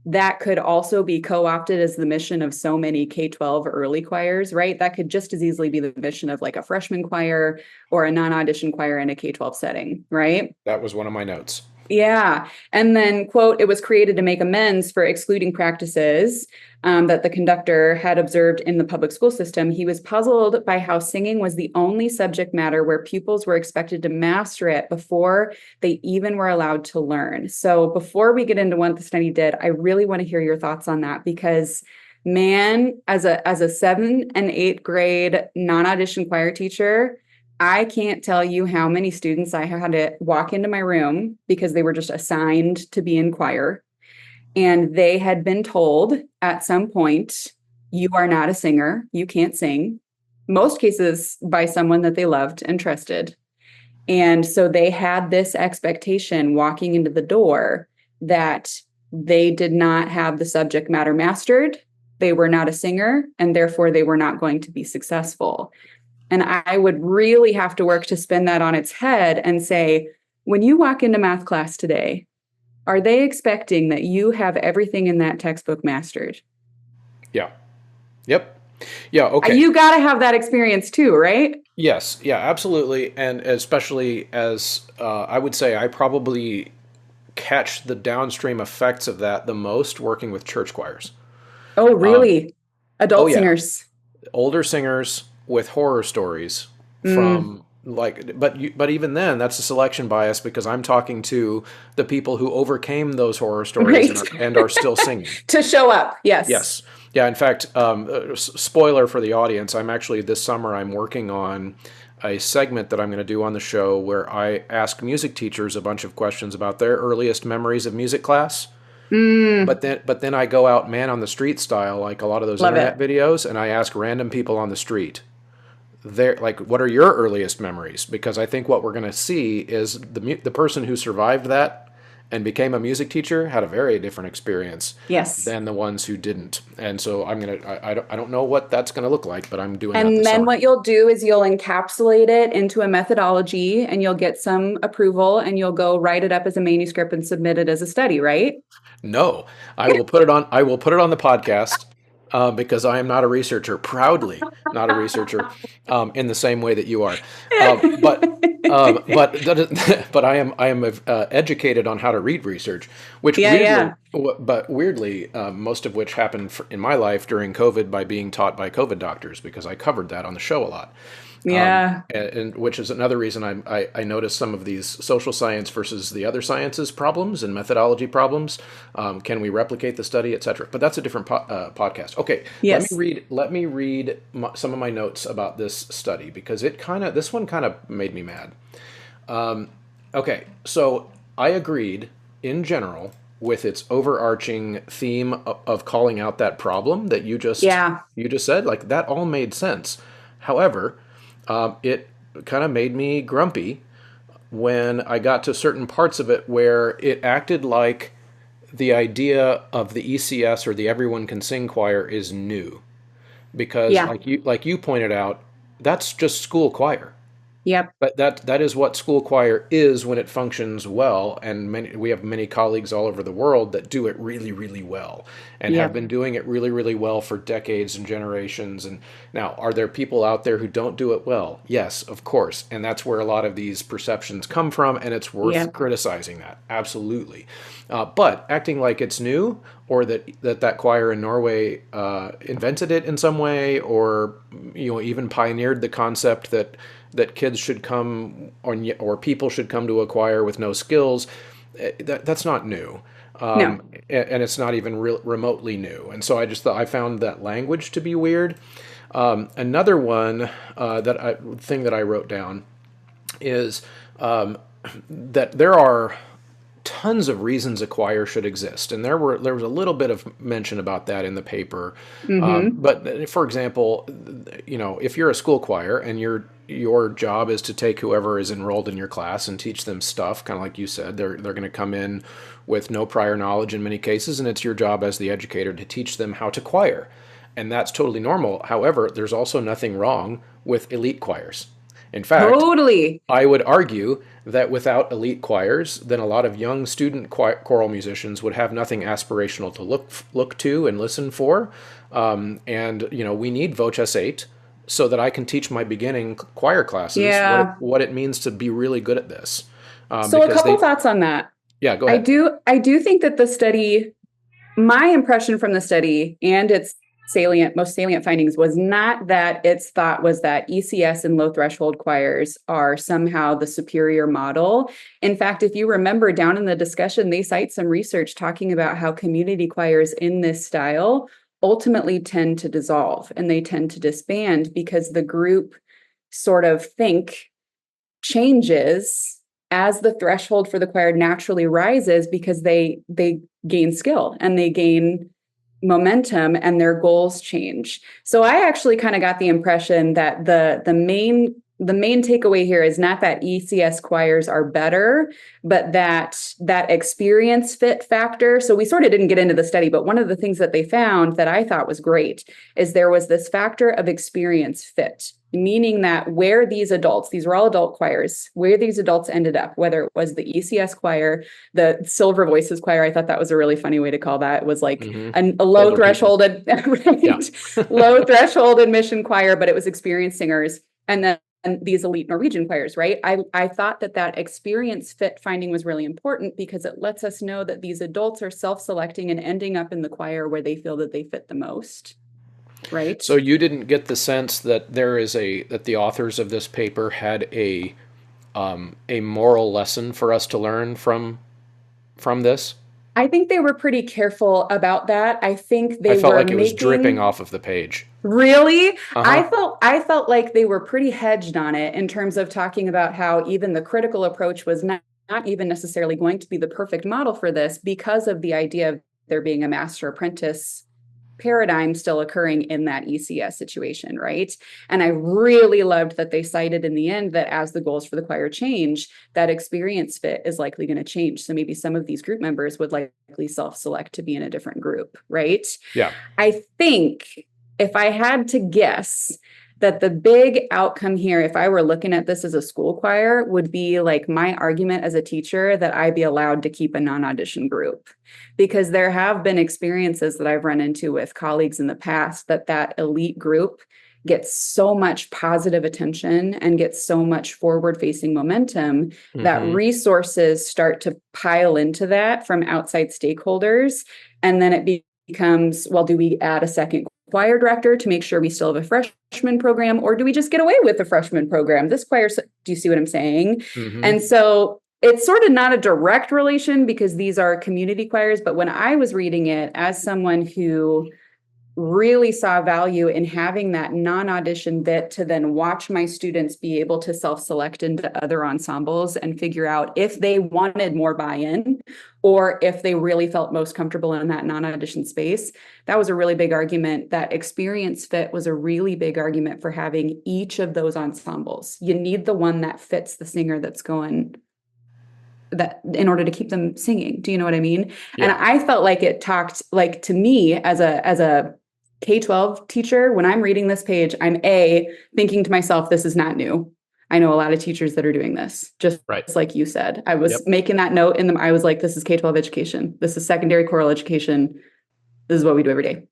that could also be co-opted as the mission of so many K-12 early choirs, right? That could just as easily be the mission of like a freshman choir or a non-audition choir in a K-12 setting, right? That was one of my notes. Yeah. And then, quote, it was created to make amends for excluding practices that the conductor had observed in the public school system. He was puzzled by how singing was the only subject matter where pupils were expected to master it before they even were allowed to learn. So before we get into what the study did, I really want to hear your thoughts on that, because man, as a 7th and 8th grade non-audition choir teacher, I can't tell you how many students I had to walk into my room because they were just assigned to be in choir. And they had been told at some point, you are not a singer, you can't sing, most cases by someone that they loved and trusted. And so they had this expectation walking into the door that they did not have the subject matter mastered, they were not a singer, and therefore they were not going to be successful. And I would really have to work to spin that on its head and say, when you walk into math class today, are they expecting that you have everything in that textbook mastered? Yeah. Yep. Yeah. Okay. You got to have that experience too, right? Yes. Yeah, absolutely. And especially as I would say, I probably catch the downstream effects of that the most working with church choirs. Oh, really? Adult singers. Older singers with horror stories from but even then that's a selection bias, because I'm talking to the people who overcame those horror stories and are still singing to show up. Yes. Yeah. In fact, spoiler for the audience, I'm actually this summer I'm working on a segment that I'm going to do on the show where I ask music teachers a bunch of questions about their earliest memories of music class. But then I go out man on the street style, like a lot of those internet videos, and I ask random people on the street what are your earliest memories? Because I think what we're going to see is the person who survived that and became a music teacher had a very different experience Yes. than the ones who didn't. And so I don't know what that's going to look like, but I'm doing that And this then summer. what you'll do is you'll encapsulate it into a methodology and you'll get some approval and you'll go write it up as a manuscript and submit it as a study, right? No, I will put it on. I will put it on the podcast because I am not a researcher. Proudly not a researcher, in the same way that you are. But but I am educated on how to read research, which Yeah, yeah. weirdly, most of which happened in my life during COVID by being taught by COVID doctors because I covered that on the show a lot. Yeah. And which is another reason I notice some of these social science versus the other sciences problems and methodology problems. Can we replicate the study, etc.? But that's a different podcast. Okay, Yes. let me read some of my notes about this study because this one kind of made me mad. Okay, so I agreed in general with its overarching theme of calling out that problem that Yeah. you just said. Like that all made sense. However, it kind of made me grumpy when I got to certain parts of it where it acted like the idea of the ECS or the Everyone Can Sing choir is new. Because Yeah. like you pointed out, that's just school choir. Yep. But that is what school choir is when it functions well, and we have many colleagues all over the world that do it really, really well, and have Yep. been doing it really, really well for decades and generations. And now, are there people out there who don't do it well? Yes, of course, and that's where a lot of these perceptions come from, and it's worth Yep. criticizing that absolutely. But acting like it's new, or that choir in Norway invented it in some way, or even pioneered the concept that kids should come or people should come to a choir with no skills, that's not new. No. And it's not even remotely new. And so I found that language to be weird. Another one thing that I wrote down is that there are tons of reasons a choir should exist, and there was a little bit of mention about that in the paper. Mm-hmm. But for example, if you're a school choir and your job is to take whoever is enrolled in your class and teach them stuff, kind of like you said, they're going to come in with no prior knowledge in many cases, and it's your job as the educator to teach them how to choir, and that's totally normal. However, there's also nothing wrong with elite choirs. In fact, Totally. I would argue that without elite choirs, then a lot of young student choral musicians would have nothing aspirational to look to and listen for. And we need Voces 8 so that I can teach my beginning choir classes Yeah. what it means to be really good at this. So a couple thoughts on that. Yeah, go I ahead. do think that the study, my impression from the study and its most salient findings was not that its thought was that ECS and low threshold choirs are somehow the superior model. In fact, if you remember down in the discussion, they cite some research talking about how community choirs in this style ultimately tend to dissolve and they tend to disband because the group sort of changes as the threshold for the choir naturally rises because they gain skill and they gain momentum and their goals change. So I actually kind of got the impression that the main takeaway here is not that ECS choirs are better, but that experience fit factor. So we sort of didn't get into the study, but one of the things that they found that I thought was great is there was this factor of experience fit, meaning that where these were all adult choirs, where these adults ended up, whether it was the ECS choir, the Silver Voices choir, I thought that was a really funny way to call that. It was like a low Older threshold, right? Yeah. Low threshold admission choir, but it was experienced singers. And then these elite Norwegian choirs, right? I thought that experience fit finding was really important because it lets us know that these adults are self-selecting and ending up in the choir where they feel that they fit the most, right? So you didn't get the sense that that the authors of this paper had a moral lesson for us to learn from this? I think they were pretty careful about that. I think they I felt were like it was dripping off of the page. Really? Uh-huh. I felt like they were pretty hedged on it in terms of talking about how even the critical approach was not even necessarily going to be the perfect model for this because of the idea of there being a master apprentice paradigm still occurring in that ECS situation, right? And I really loved that they cited in the end that as the goals for the choir change, that experience fit is likely going to change. So maybe some of these group members would likely self-select to be in a different group, right? Yeah. I think if I had to guess, that the big outcome here, if I were looking at this as a school choir, would be like my argument as a teacher that I be allowed to keep a non-audition group. Because there have been experiences that I've run into with colleagues in the past that elite group gets so much positive attention and gets so much forward-facing momentum that resources start to pile into that from outside stakeholders. And then it becomes, well, do we add a second choir director to make sure we still have a freshman program, or do we just get away with the freshman program? This choir, do you see what I'm saying? And so it's sort of not a direct relation because these are community choirs, but when I was reading it as someone who really saw value in having that non-audition bit to then watch my students be able to self-select into other ensembles and figure out if they wanted more buy-in or if they really felt most comfortable in that non-audition space. That was a really big argument. That experience fit was a really big argument for having each of those ensembles. You need the one that fits the singer that's going that in order to keep them singing. Do you know what I mean? Yeah. And I felt like it talked like to me as a K-12 teacher, when I'm reading this page, I'm thinking to myself, this is not new. I know a lot of teachers that are doing this, just like you said. I was making that note in them. I was like, this is K-12 education. This is secondary choral education. This is what we do every day.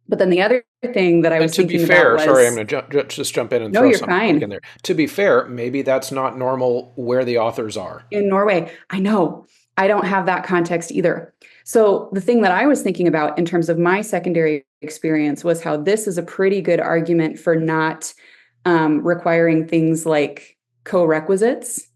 But then the other thing that I was thinking about was... to be fair, sorry, I'm going to just jump in and throw something in there. To be fair, maybe that's not normal where the authors are. In Norway, I know. I don't have that context either. So the thing that I was thinking about in terms of my secondary experience was how this is a pretty good argument for not requiring things like co-requisites,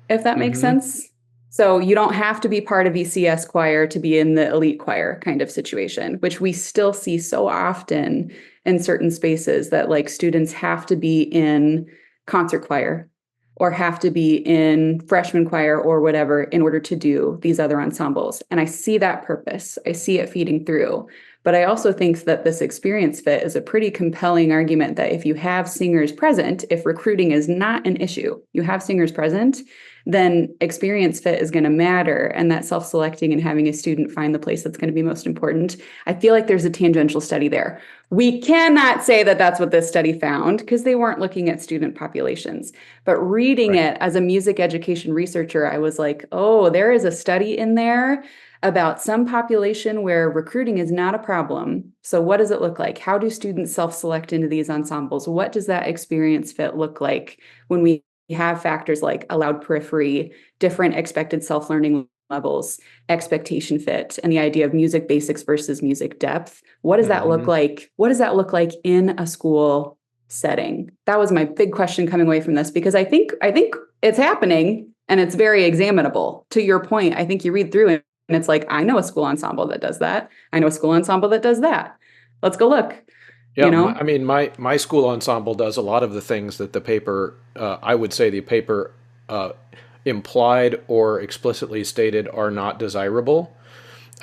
if that makes sense. So you don't have to be part of ECS choir to be in the elite choir kind of situation, which we still see so often in certain spaces that like students have to be in concert choir or have to be in freshman choir or whatever in order to do these other ensembles. And I see that purpose. I see it feeding through. But I also think that this experience fit is a pretty compelling argument that if you have singers present, if recruiting is not an issue, you have singers present, then experience fit is going to matter. And that self-selecting and having a student find the place that's going to be most important. I feel like there's a tangential study there. We cannot say that that's what this study found because they weren't looking at student populations. But reading it as a music education researcher, I was like, oh, there is a study in there about some population where recruiting is not a problem. So what does it look like? How do students self-select into these ensembles? What does that experience fit look like when we have factors like allowed periphery, different expected self-learning levels, expectation fit, and the idea of music basics versus music depth? What does that look like? What does that look like in a school setting? That was my big question coming away from this, because I think it's happening and it's very examinable. To your point, I think you read through it and it's like, I know a school ensemble that does that. I know a school ensemble that does that. Let's go look. Yeah, you know? I mean, my school ensemble does a lot of the things that the paper, I would say the paper implied or explicitly stated are not desirable.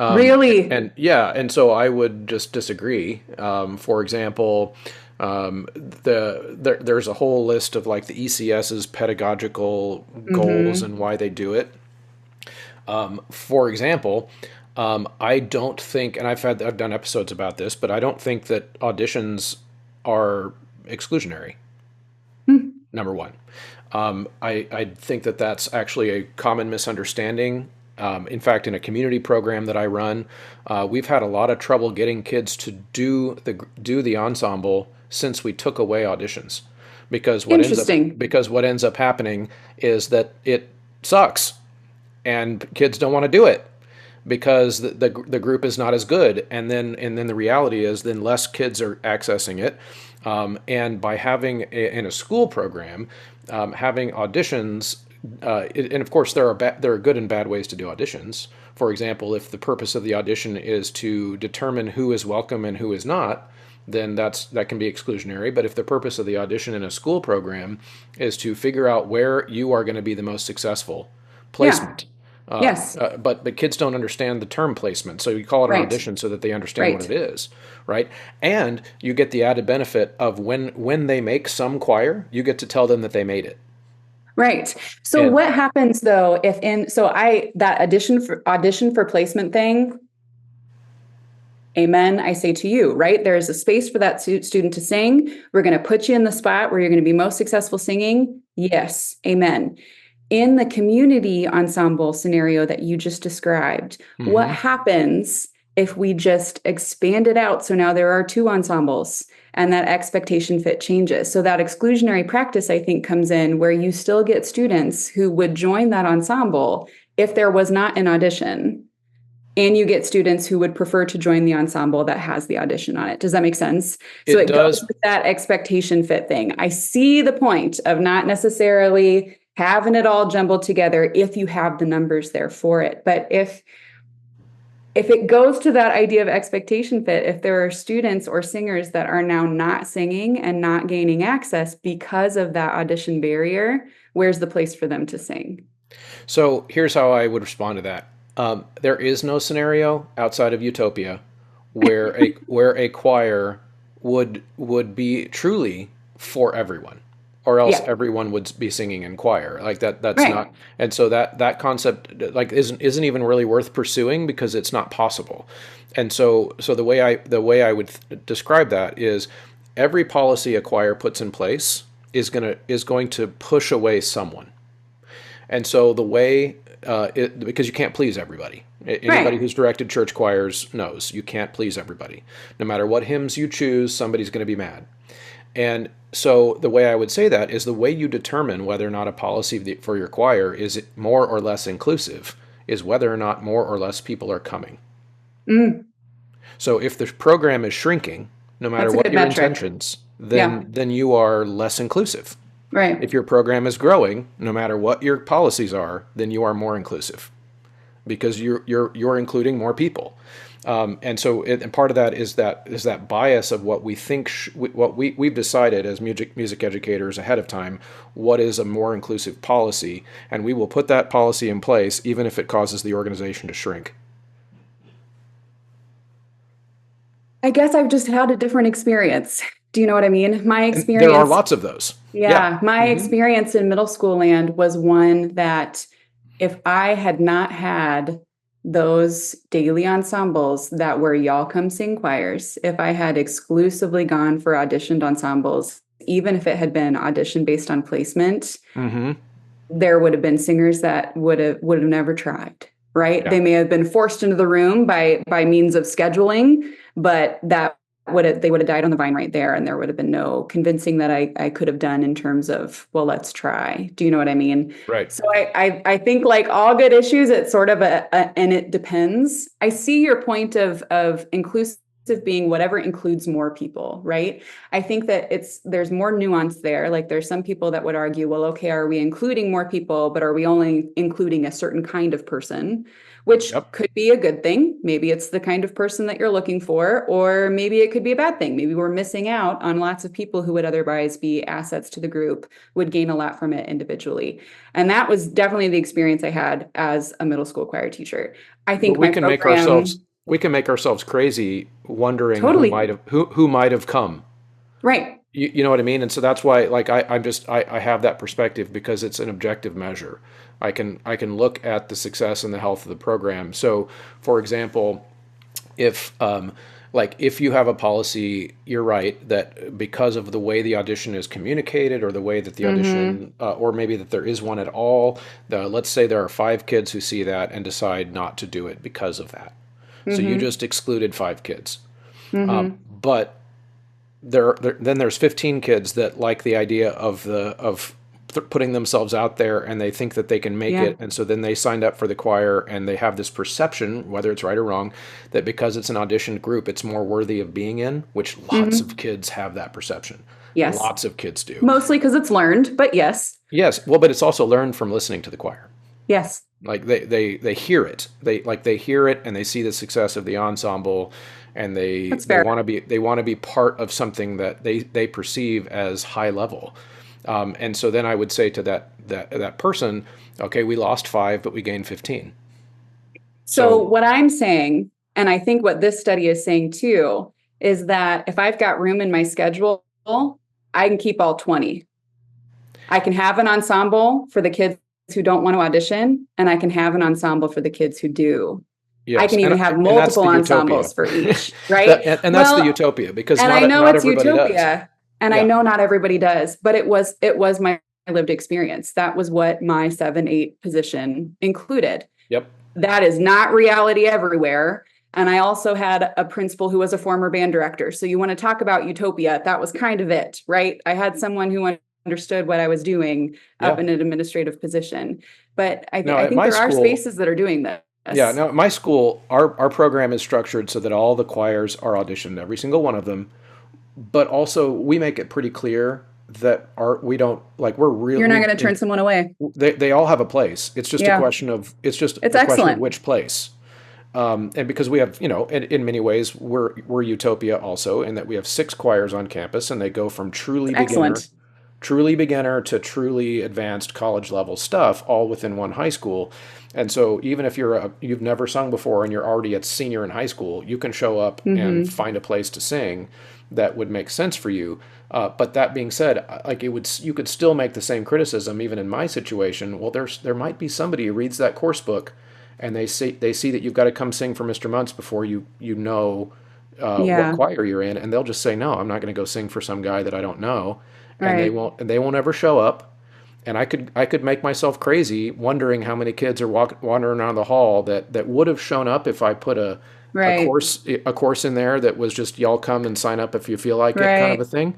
Really? And so I would just disagree. For example, there's a whole list of like the ECS's pedagogical goals and why they do it. For example, I don't think, and I've done episodes about this, but I don't think that auditions are exclusionary. Number one. I think that that's actually a common misunderstanding. In fact, in a community program that I run, we've had a lot of trouble getting kids to do the ensemble since we took away auditions, because what ends up happening is that it sucks, and kids don't want to do it because the group is not as good, and then the reality is then less kids are accessing it, and by having in a school program, having auditions. And of course, there are good and bad ways to do auditions. For example, if the purpose of the audition is to determine who is welcome and who is not, then that can be exclusionary. But if the purpose of the audition in a school program is to figure out where you are going to be the most successful, placement, Yes. But kids don't understand the term placement, so you call it an Right. audition so that they understand what Right. it is, right? And you get the added benefit of when they make some choir, you get to tell them that they made it. Right. So And what happens though if that audition for placement thing, amen, I say to you, right? There is a space for that student to sing. We're going to put you in the spot where you're going to be most successful singing. Yes, amen. In the community ensemble scenario that you just described, what happens if we just expand it out? So now there are two ensembles and that expectation fit changes. So that exclusionary practice, I think, comes in where you still get students who would join that ensemble if there was not an audition. And you get students who would prefer to join the ensemble that has the audition on it. Does that make sense? So it it goes does. with that expectation fit thing. I see the point of not necessarily having it all jumbled together if you have the numbers there for it. But if it goes to that idea of expectation fit, if there are students or singers that are now not singing and not gaining access because of that audition barrier, where's the place for them to sing? So here's how I would respond to that. There is no scenario outside of utopia where a choir would be truly for everyone, or else Yeah. everyone would be singing in choir. Like that's Right. not. And so that concept like isn't even really worth pursuing because it's not possible. And so the way I would describe that is every policy a choir puts in place is going to push away someone. And so the way, because you can't please everybody. Anybody Right. who's directed church choirs knows you can't please everybody. No matter what hymns you choose, somebody's going to be mad. And so the way I would say that is the way you determine whether or not a policy for your choir is more or less inclusive is whether or not more or less people are coming. Mm, So if the program is shrinking, no matter that's a what good your metric. intentions, Yeah. then you are less inclusive. Right. If your program is growing, no matter what your policies are, then you are more inclusive because you're including more people. And so and part of that is that bias of what we think we've decided as music educators ahead of time what is a more inclusive policy, and we will put that policy in place even if it causes the organization to shrink. I guess I've just had a different experience. Do you know what I mean? My And there are experience, lots of those. Yeah. yeah, my experience in middle school land was one that if I had not had those daily ensembles that were y'all come sing choirs, if I had exclusively gone for auditioned ensembles, even if it had been audition based on placement, Mm-hmm. there would have been singers that would have never tried, right? Yeah. They may have been forced into the room by means of scheduling, but they would have died on the vine right there, and there would have been no convincing that I could have done in terms of, well, let's try. Do you know what I mean? Right. So I think like all good issues, it's sort of and it depends. I see your point of inclusive being whatever includes more people, right? I think that there's more nuance there. Like there's some people that would argue, well, okay, are we including more people, but are we only including a certain kind of person? Which Yep. could be a good thing. Maybe it's the kind of person that you're looking for, or maybe it could be a bad thing. Maybe we're missing out on lots of people who would otherwise be assets to the group, would gain a lot from it individually. And that was definitely the experience I had as a middle school choir teacher. I But think my program, we can make ourselves crazy wondering totally, who might have come. right. You know what I mean? And so that's why like I have that perspective because it's an objective measure. I can look at the success and the health of the program. So for example, if if you have a policy, you're right that because of the way the audition is communicated or the way that the audition or maybe that there is one at all, let's say there are 5 kids who see that and decide not to do it because of that. So you just excluded 5 kids. But then there's 15 kids that like the idea of putting themselves out there and they think that they can make it, and so then they signed up for the choir and they have this perception, whether it's right or wrong, that because it's an auditioned group it's more worthy of being in, which lots of kids have that perception. Yes. Lots of kids do. Mostly because it's learned, but yes. Yes, well, but it's also learned from listening to the choir. Yes. Like they hear it. They hear it and they see the success of the ensemble, and they want to be part of something that they perceive as high level. And so then I would say to that person, okay, we lost 5, but we gained 15. So what I'm saying, and I think what this study is saying too, is that if I've got room in my schedule, I can keep all 20. I can have an ensemble for the kids who don't want to audition, and I can have an ensemble for the kids who do. Yes. I can even have multiple ensembles for each, right? and that's the utopia, because and not, I know not it's everybody utopia, does. and I know not everybody does, but it was my lived experience. That was what my 7-8 position included. Yep. That is not reality everywhere. And I also had a principal who was a former band director. So you want to talk about utopia, that was kind of it, right? I had someone who understood what I was doing up in an administrative position. But I think there are spaces that are doing this. Yeah, now at my school, our program is structured so that all the choirs are auditioned, every single one of them. But also we make it pretty clear that we're really... You're not going to turn someone away. They all have a place. It's just a question of question of which place. And because we have, in many ways, we're utopia also, in that we have 6 choirs on campus, and they go from truly beginner to truly advanced college level stuff, all within one high school. And so even if you've never sung before and you're already a senior in high school, you can show up and find a place to sing that would make sense for you. But that being said, you could still make the same criticism even in my situation. Well, there might be somebody who reads that course book and they see that you've got to come sing for Mr. Muntz before you know what choir you're in, and they'll just say, no, I'm not going to go sing for some guy that I don't know. And they won't ever show up. And I could make myself crazy wondering how many kids are wandering around the hall that would have shown up if I put a course in there that was just, y'all come and sign up if you feel like it, kind of a thing.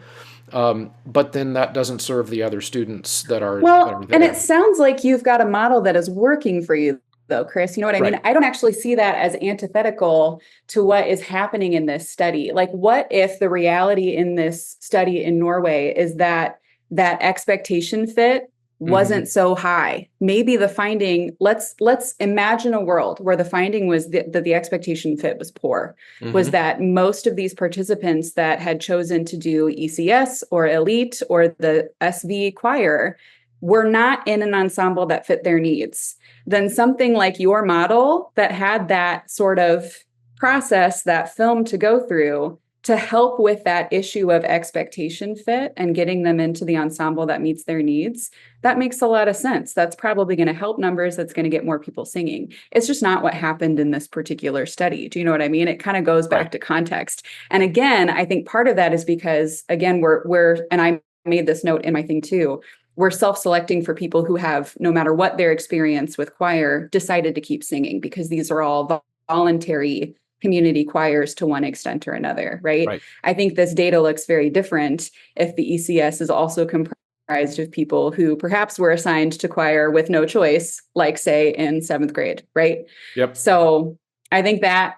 But then that doesn't serve the other students that are there. And it sounds like you've got a model that is working for you, though, Chris. You know what I mean? I don't actually see that as antithetical to what is happening in this study. Like, what if the reality in this study in Norway is that expectation fit wasn't so high? Maybe the finding, let's imagine a world where the finding was that the expectation fit was poor, was that most of these participants that had chosen to do ECS or Elite or the SV choir were not in an ensemble that fit their needs. Then something like your model that had that sort of process, that film to go through to help with that issue of expectation fit and getting them into the ensemble that meets their needs, that makes a lot of sense. That's probably going to help numbers. That's going to get more people singing. It's just not what happened in this particular study. Do you know what I mean? It kind of goes back to context. And again, I think part of that is because, again, we're and I made this note in my thing too, we're self-selecting for people who have, no matter what their experience with choir, decided to keep singing, because these are all voluntary community choirs to one extent or another, right? I think this data looks very different if the ECS is also comprised of people who perhaps were assigned to choir with no choice, like say in 7th grade, right? Yep. So I think that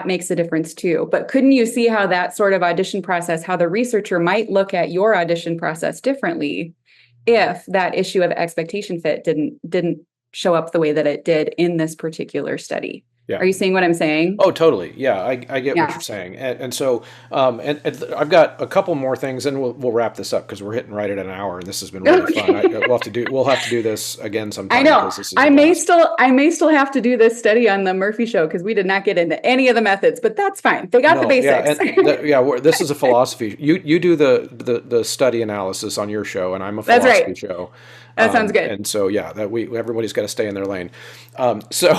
makes a difference too. But couldn't you see how that sort of audition process, how the researcher might look at your audition process differently if that issue of expectation fit didn't show up the way that it did in this particular study? Yeah. Are you seeing what I'm saying? Oh, totally. Yeah, I get what you're saying. And so and I've got a couple more things, and we'll wrap this up because we're hitting right at an hour, and this has been really fun. We'll have to do this again sometime. I know. I may still have to do this study on the Merfy show because we did not get into any of the methods, but that's fine. They got the basics. This is a philosophy. You do the study analysis on your show, and I'm a philosophy show. That sounds good. And so everybody's got to stay in their lane. So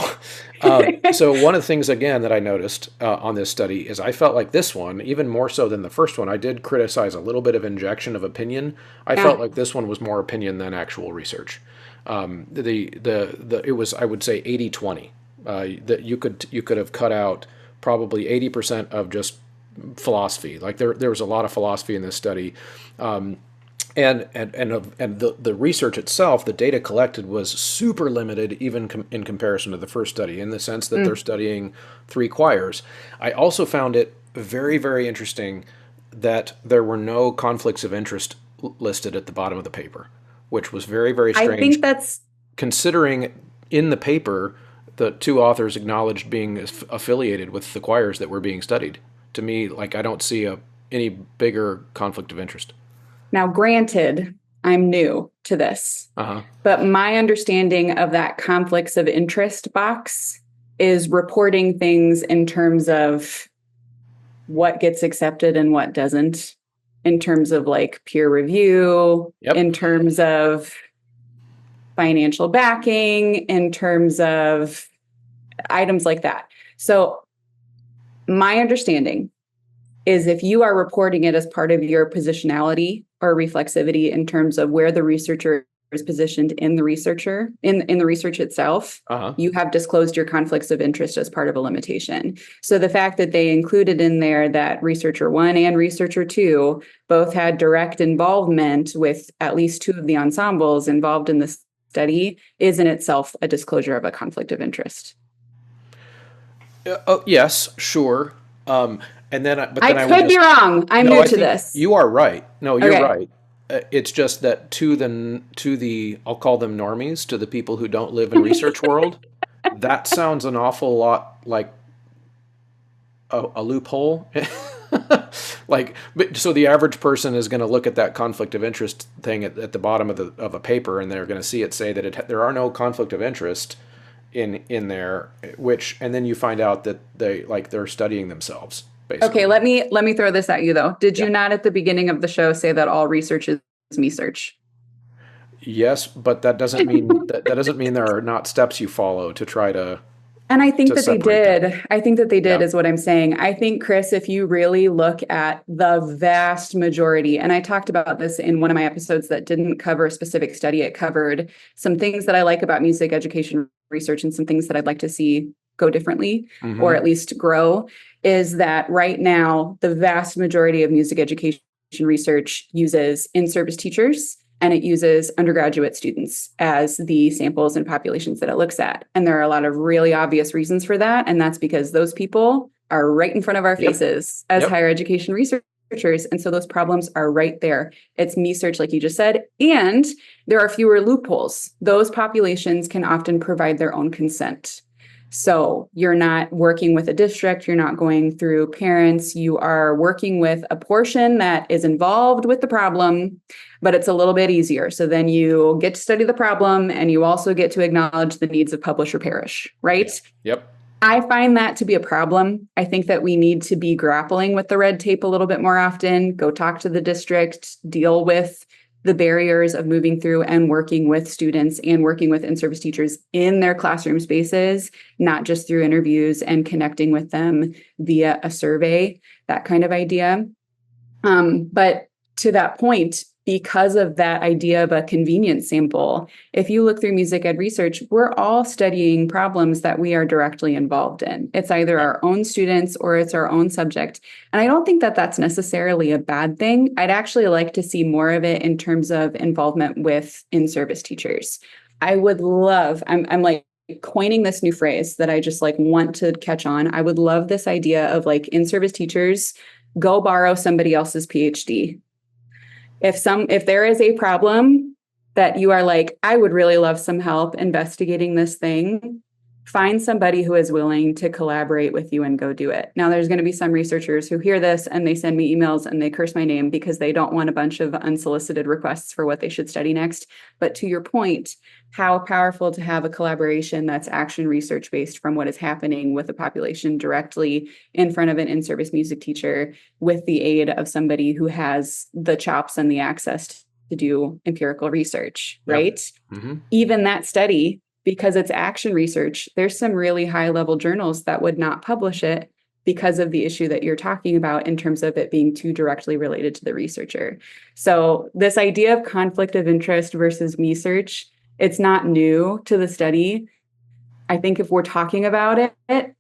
one of the things again that I noticed on this study is I felt like this one, even more so than the first one, I did criticize a little bit of injection of opinion. I felt like this one was more opinion than actual research. It was, I would say, 80-20. That you could have cut out probably 80% of just philosophy. Like there was a lot of philosophy in this study. And the research itself, the data collected was super limited, even in comparison to the first study, in the sense that they're studying 3 choirs. I also found it very, very interesting that there were no conflicts of interest listed at the bottom of the paper, which was very, very strange. I think that's... Considering in the paper, the 2 authors acknowledged being affiliated with the choirs that were being studied. To me, like, I don't see any bigger conflict of interest. Now, granted, I'm new to this. But my understanding of that conflicts of interest box is reporting things in terms of what gets accepted and what doesn't, in terms of like peer review, in terms of financial backing, in terms of items like that. So my understanding is if you are reporting it as part of your positionality or reflexivity in terms of where the researcher is positioned in the researcher, in the research itself, you have disclosed your conflicts of interest as part of a limitation. So the fact that they included in there that researcher 1 and researcher 2 both had direct involvement with at least 2 of the ensembles involved in the study is in itself a disclosure of a conflict of interest. Yes, sure. And then, I could be wrong. I'm new to this. You are right. No, you're right. It's just that to the I'll call them normies, to the people who don't live in research world, that sounds an awful lot like a loophole. So the average person is going to look at that conflict of interest thing at the bottom of a paper, and they're going to see it say that there are no conflict of interest in there, and then you find out that they're studying themselves. Basically. Okay, let me throw this at you though. Did you not at the beginning of the show say that all research is me search? Yes, but that doesn't mean that doesn't mean there are not steps you follow to try to. And I think that they did. I think that they did is what I'm saying. I think, Chris, if you really look at the vast majority, and I talked about this in one of my episodes that didn't cover a specific study, it covered some things that I like about music education research and some things that I'd like to see go differently or at least grow, is that right now, the vast majority of music education research uses in-service teachers and it uses undergraduate students as the samples and populations that it looks at. And there are a lot of really obvious reasons for that. And that's because those people are right in front of our faces as higher education researchers. And so those problems are right there. It's me search, like you just said, and there are fewer loopholes. Those populations can often provide their own consent. So you're not working with a district, you're not going through parents, you are working with a portion that is involved with the problem, but it's a little bit easier. So then you get to study the problem and you also get to acknowledge the needs of publish or perish, right? Yep. I find that to be a problem. I think that we need to be grappling with the red tape a little bit more often, go talk to the district, deal with the barriers of moving through and working with students and working with in-service teachers in their classroom spaces, not just through interviews and connecting with them via a survey, that kind of idea. But to that point, because of that idea of a convenience sample, if you look through music ed research, we're all studying problems that we are directly involved in. It's either our own students or it's our own subject. And I don't think that that's necessarily a bad thing. I'd actually like to see more of it in terms of involvement with in-service teachers. I would love, I'm like coining this new phrase that I just like want to catch on. I would love this idea of like in-service teachers go borrow somebody else's PhD. If there is a problem that you are like, I would really love some help investigating this thing, find somebody who is willing to collaborate with you and go do it. Now, there's going to be some researchers who hear this and they send me emails and they curse my name because they don't want a bunch of unsolicited requests for what they should study next. But to your point, how powerful to have a collaboration that's action research based from what is happening with the population directly in front of an in-service music teacher with the aid of somebody who has the chops and the access to do empirical research, right? Even that study, because it's action research, there's some really high-level journals that would not publish it because of the issue that you're talking about in terms of it being too directly related to the researcher. So this idea of conflict of interest versus me search, it's not new to the study. I think if we're talking about it,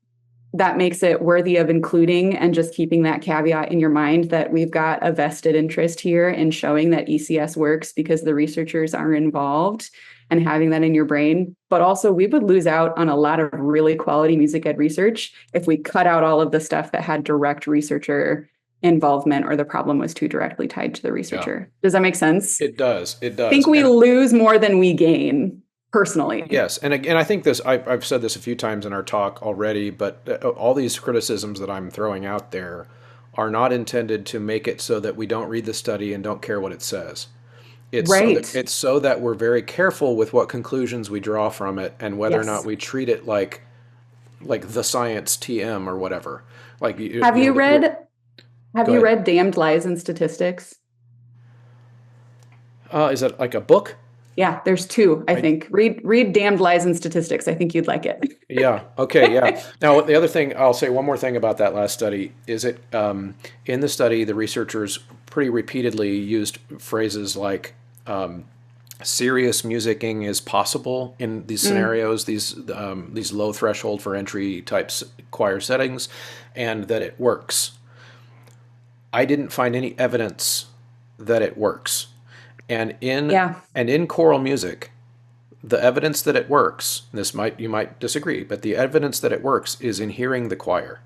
that makes it worthy of including and just keeping that caveat in your mind that we've got a vested interest here in showing that ECS works because the researchers are involved and having that in your brain. But also we would lose out on a lot of really quality music ed research if we cut out all of the stuff that had direct researcher involvement or the problem was too directly tied to the researcher. Yeah. Does that make sense? It does. It does. I think we lose more than we gain. Personally. Yes. And again, I think I've said this a few times in our talk already, but all these criticisms that I'm throwing out there are not intended to make it so that we don't read the study and don't care what it says. Right. it's so that we're very careful with what conclusions we draw from it and whether or not Yes. we treat it like the science TM or whatever. Like Have you read Have go you ahead. read Damned Lies and Statistics? Is it like a book? Yeah, there's two, I I think. Read Damned Lies and Statistics. I think you'd like it. Yeah. Okay. Yeah. Now, the other thing, I'll say one more thing about that last study is in the study, the researchers pretty repeatedly used phrases like serious musicking is possible in these scenarios, these low threshold for entry types choir settings, and that it works. I didn't find any evidence that it works. And Yeah. in choral music, the evidence that it works, you might disagree, but the evidence that it works is in hearing the choir.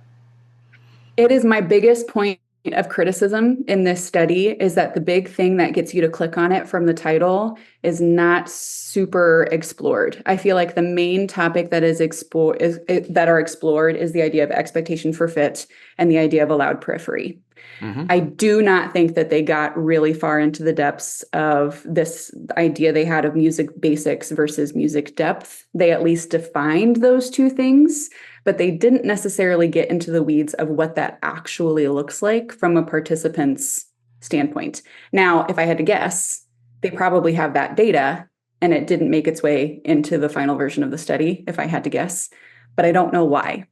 It is my biggest point of criticism in this study is that the big thing that gets you to click on it from the title is not super explored. I feel like the main topic that is explored is the idea of expectation for fit and the idea of allowed periphery. Mm-hmm. I do not think that they got really far into the depths of this idea they had of music basics versus music depth. They at least defined those two things, but they didn't necessarily get into the weeds of what that actually looks like from a participant's standpoint. Now, if I had to guess, they probably have that data and it didn't make its way into the final version of the study, if I had to guess, but I don't know why.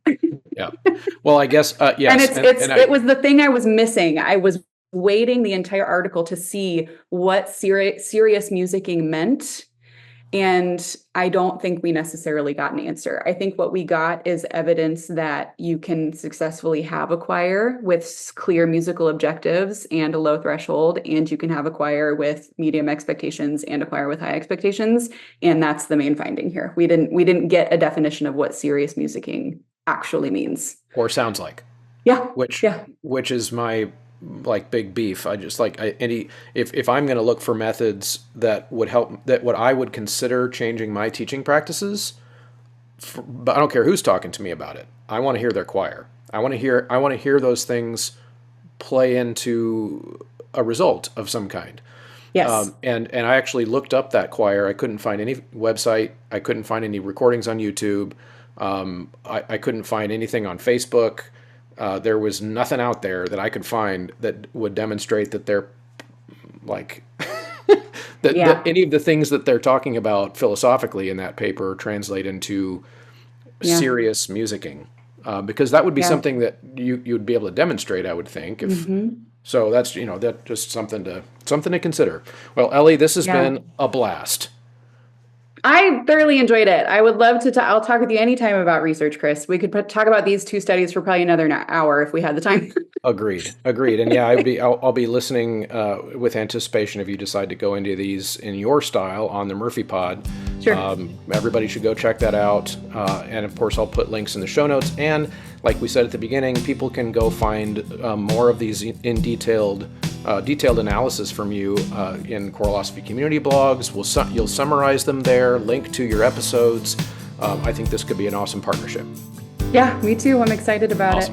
Yeah. Well, I guess, yes. And it was the thing I was missing. I was waiting the entire article to see what serious musicking meant. And I don't think we necessarily got an answer. I think what we got is evidence that you can successfully have a choir with clear musical objectives and a low threshold, and you can have a choir with medium expectations and a choir with high expectations. And that's the main finding here. We didn't get a definition of what serious musicking actually means. Or sounds like. Yeah. Which is my big beef. I just if I'm going to look for methods that would help, that what I would consider changing my teaching practices, but I don't care who's talking to me about it. I want to hear their choir. I want to hear those things play into a result of some kind. Yes. And I actually looked up that choir. I couldn't find any website. I couldn't find any recordings on YouTube. I couldn't find anything on Facebook. There was nothing out there that I could find that would demonstrate that they're that any of the things that they're talking about philosophically in that paper translate into serious musicking, because that would be something that you'd be able to demonstrate, I would think. So that's that just something to consider. Well, Ellie, this has been a blast. I thoroughly enjoyed it. I would love to. I'll talk with you anytime about research, Chris. We could talk about these two studies for probably another hour if we had the time. Agreed. And yeah, I'll be listening with anticipation if you decide to go into these in your style on the Merfy Pod. Sure. Everybody should go check that out. And of course, I'll put links in the show notes. And like we said at the beginning, people can go find more of these in detailed analysis from you in Choralosophy Community blogs. You'll summarize them there, link to your episodes. I think this could be an awesome partnership. Yeah, me too. I'm excited about it.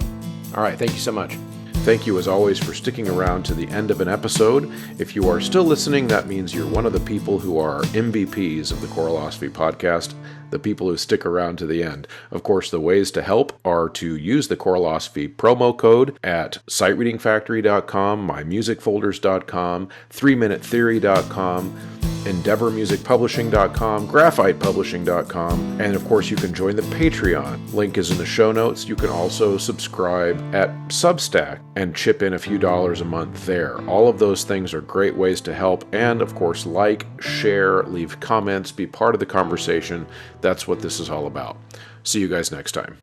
All right. Thank you so much. Thank you, as always, for sticking around to the end of an episode. If you are still listening, that means you're one of the people who are MVPs of the Choralosophy podcast, the people who stick around to the end. Of course, the ways to help are to use the Choralosophy promo code at sightreadingfactory.com, mymusicfolders.com, 3minutetheory.com, endeavormusicpublishing.com, graphitepublishing.com, and of course you can join the Patreon. Link is in the show notes. You can also subscribe at Substack and chip in a few dollars a month there. All of those things are great ways to help, and of course like, share, leave comments, be part of the conversation. That's what this is all about. See you guys next time.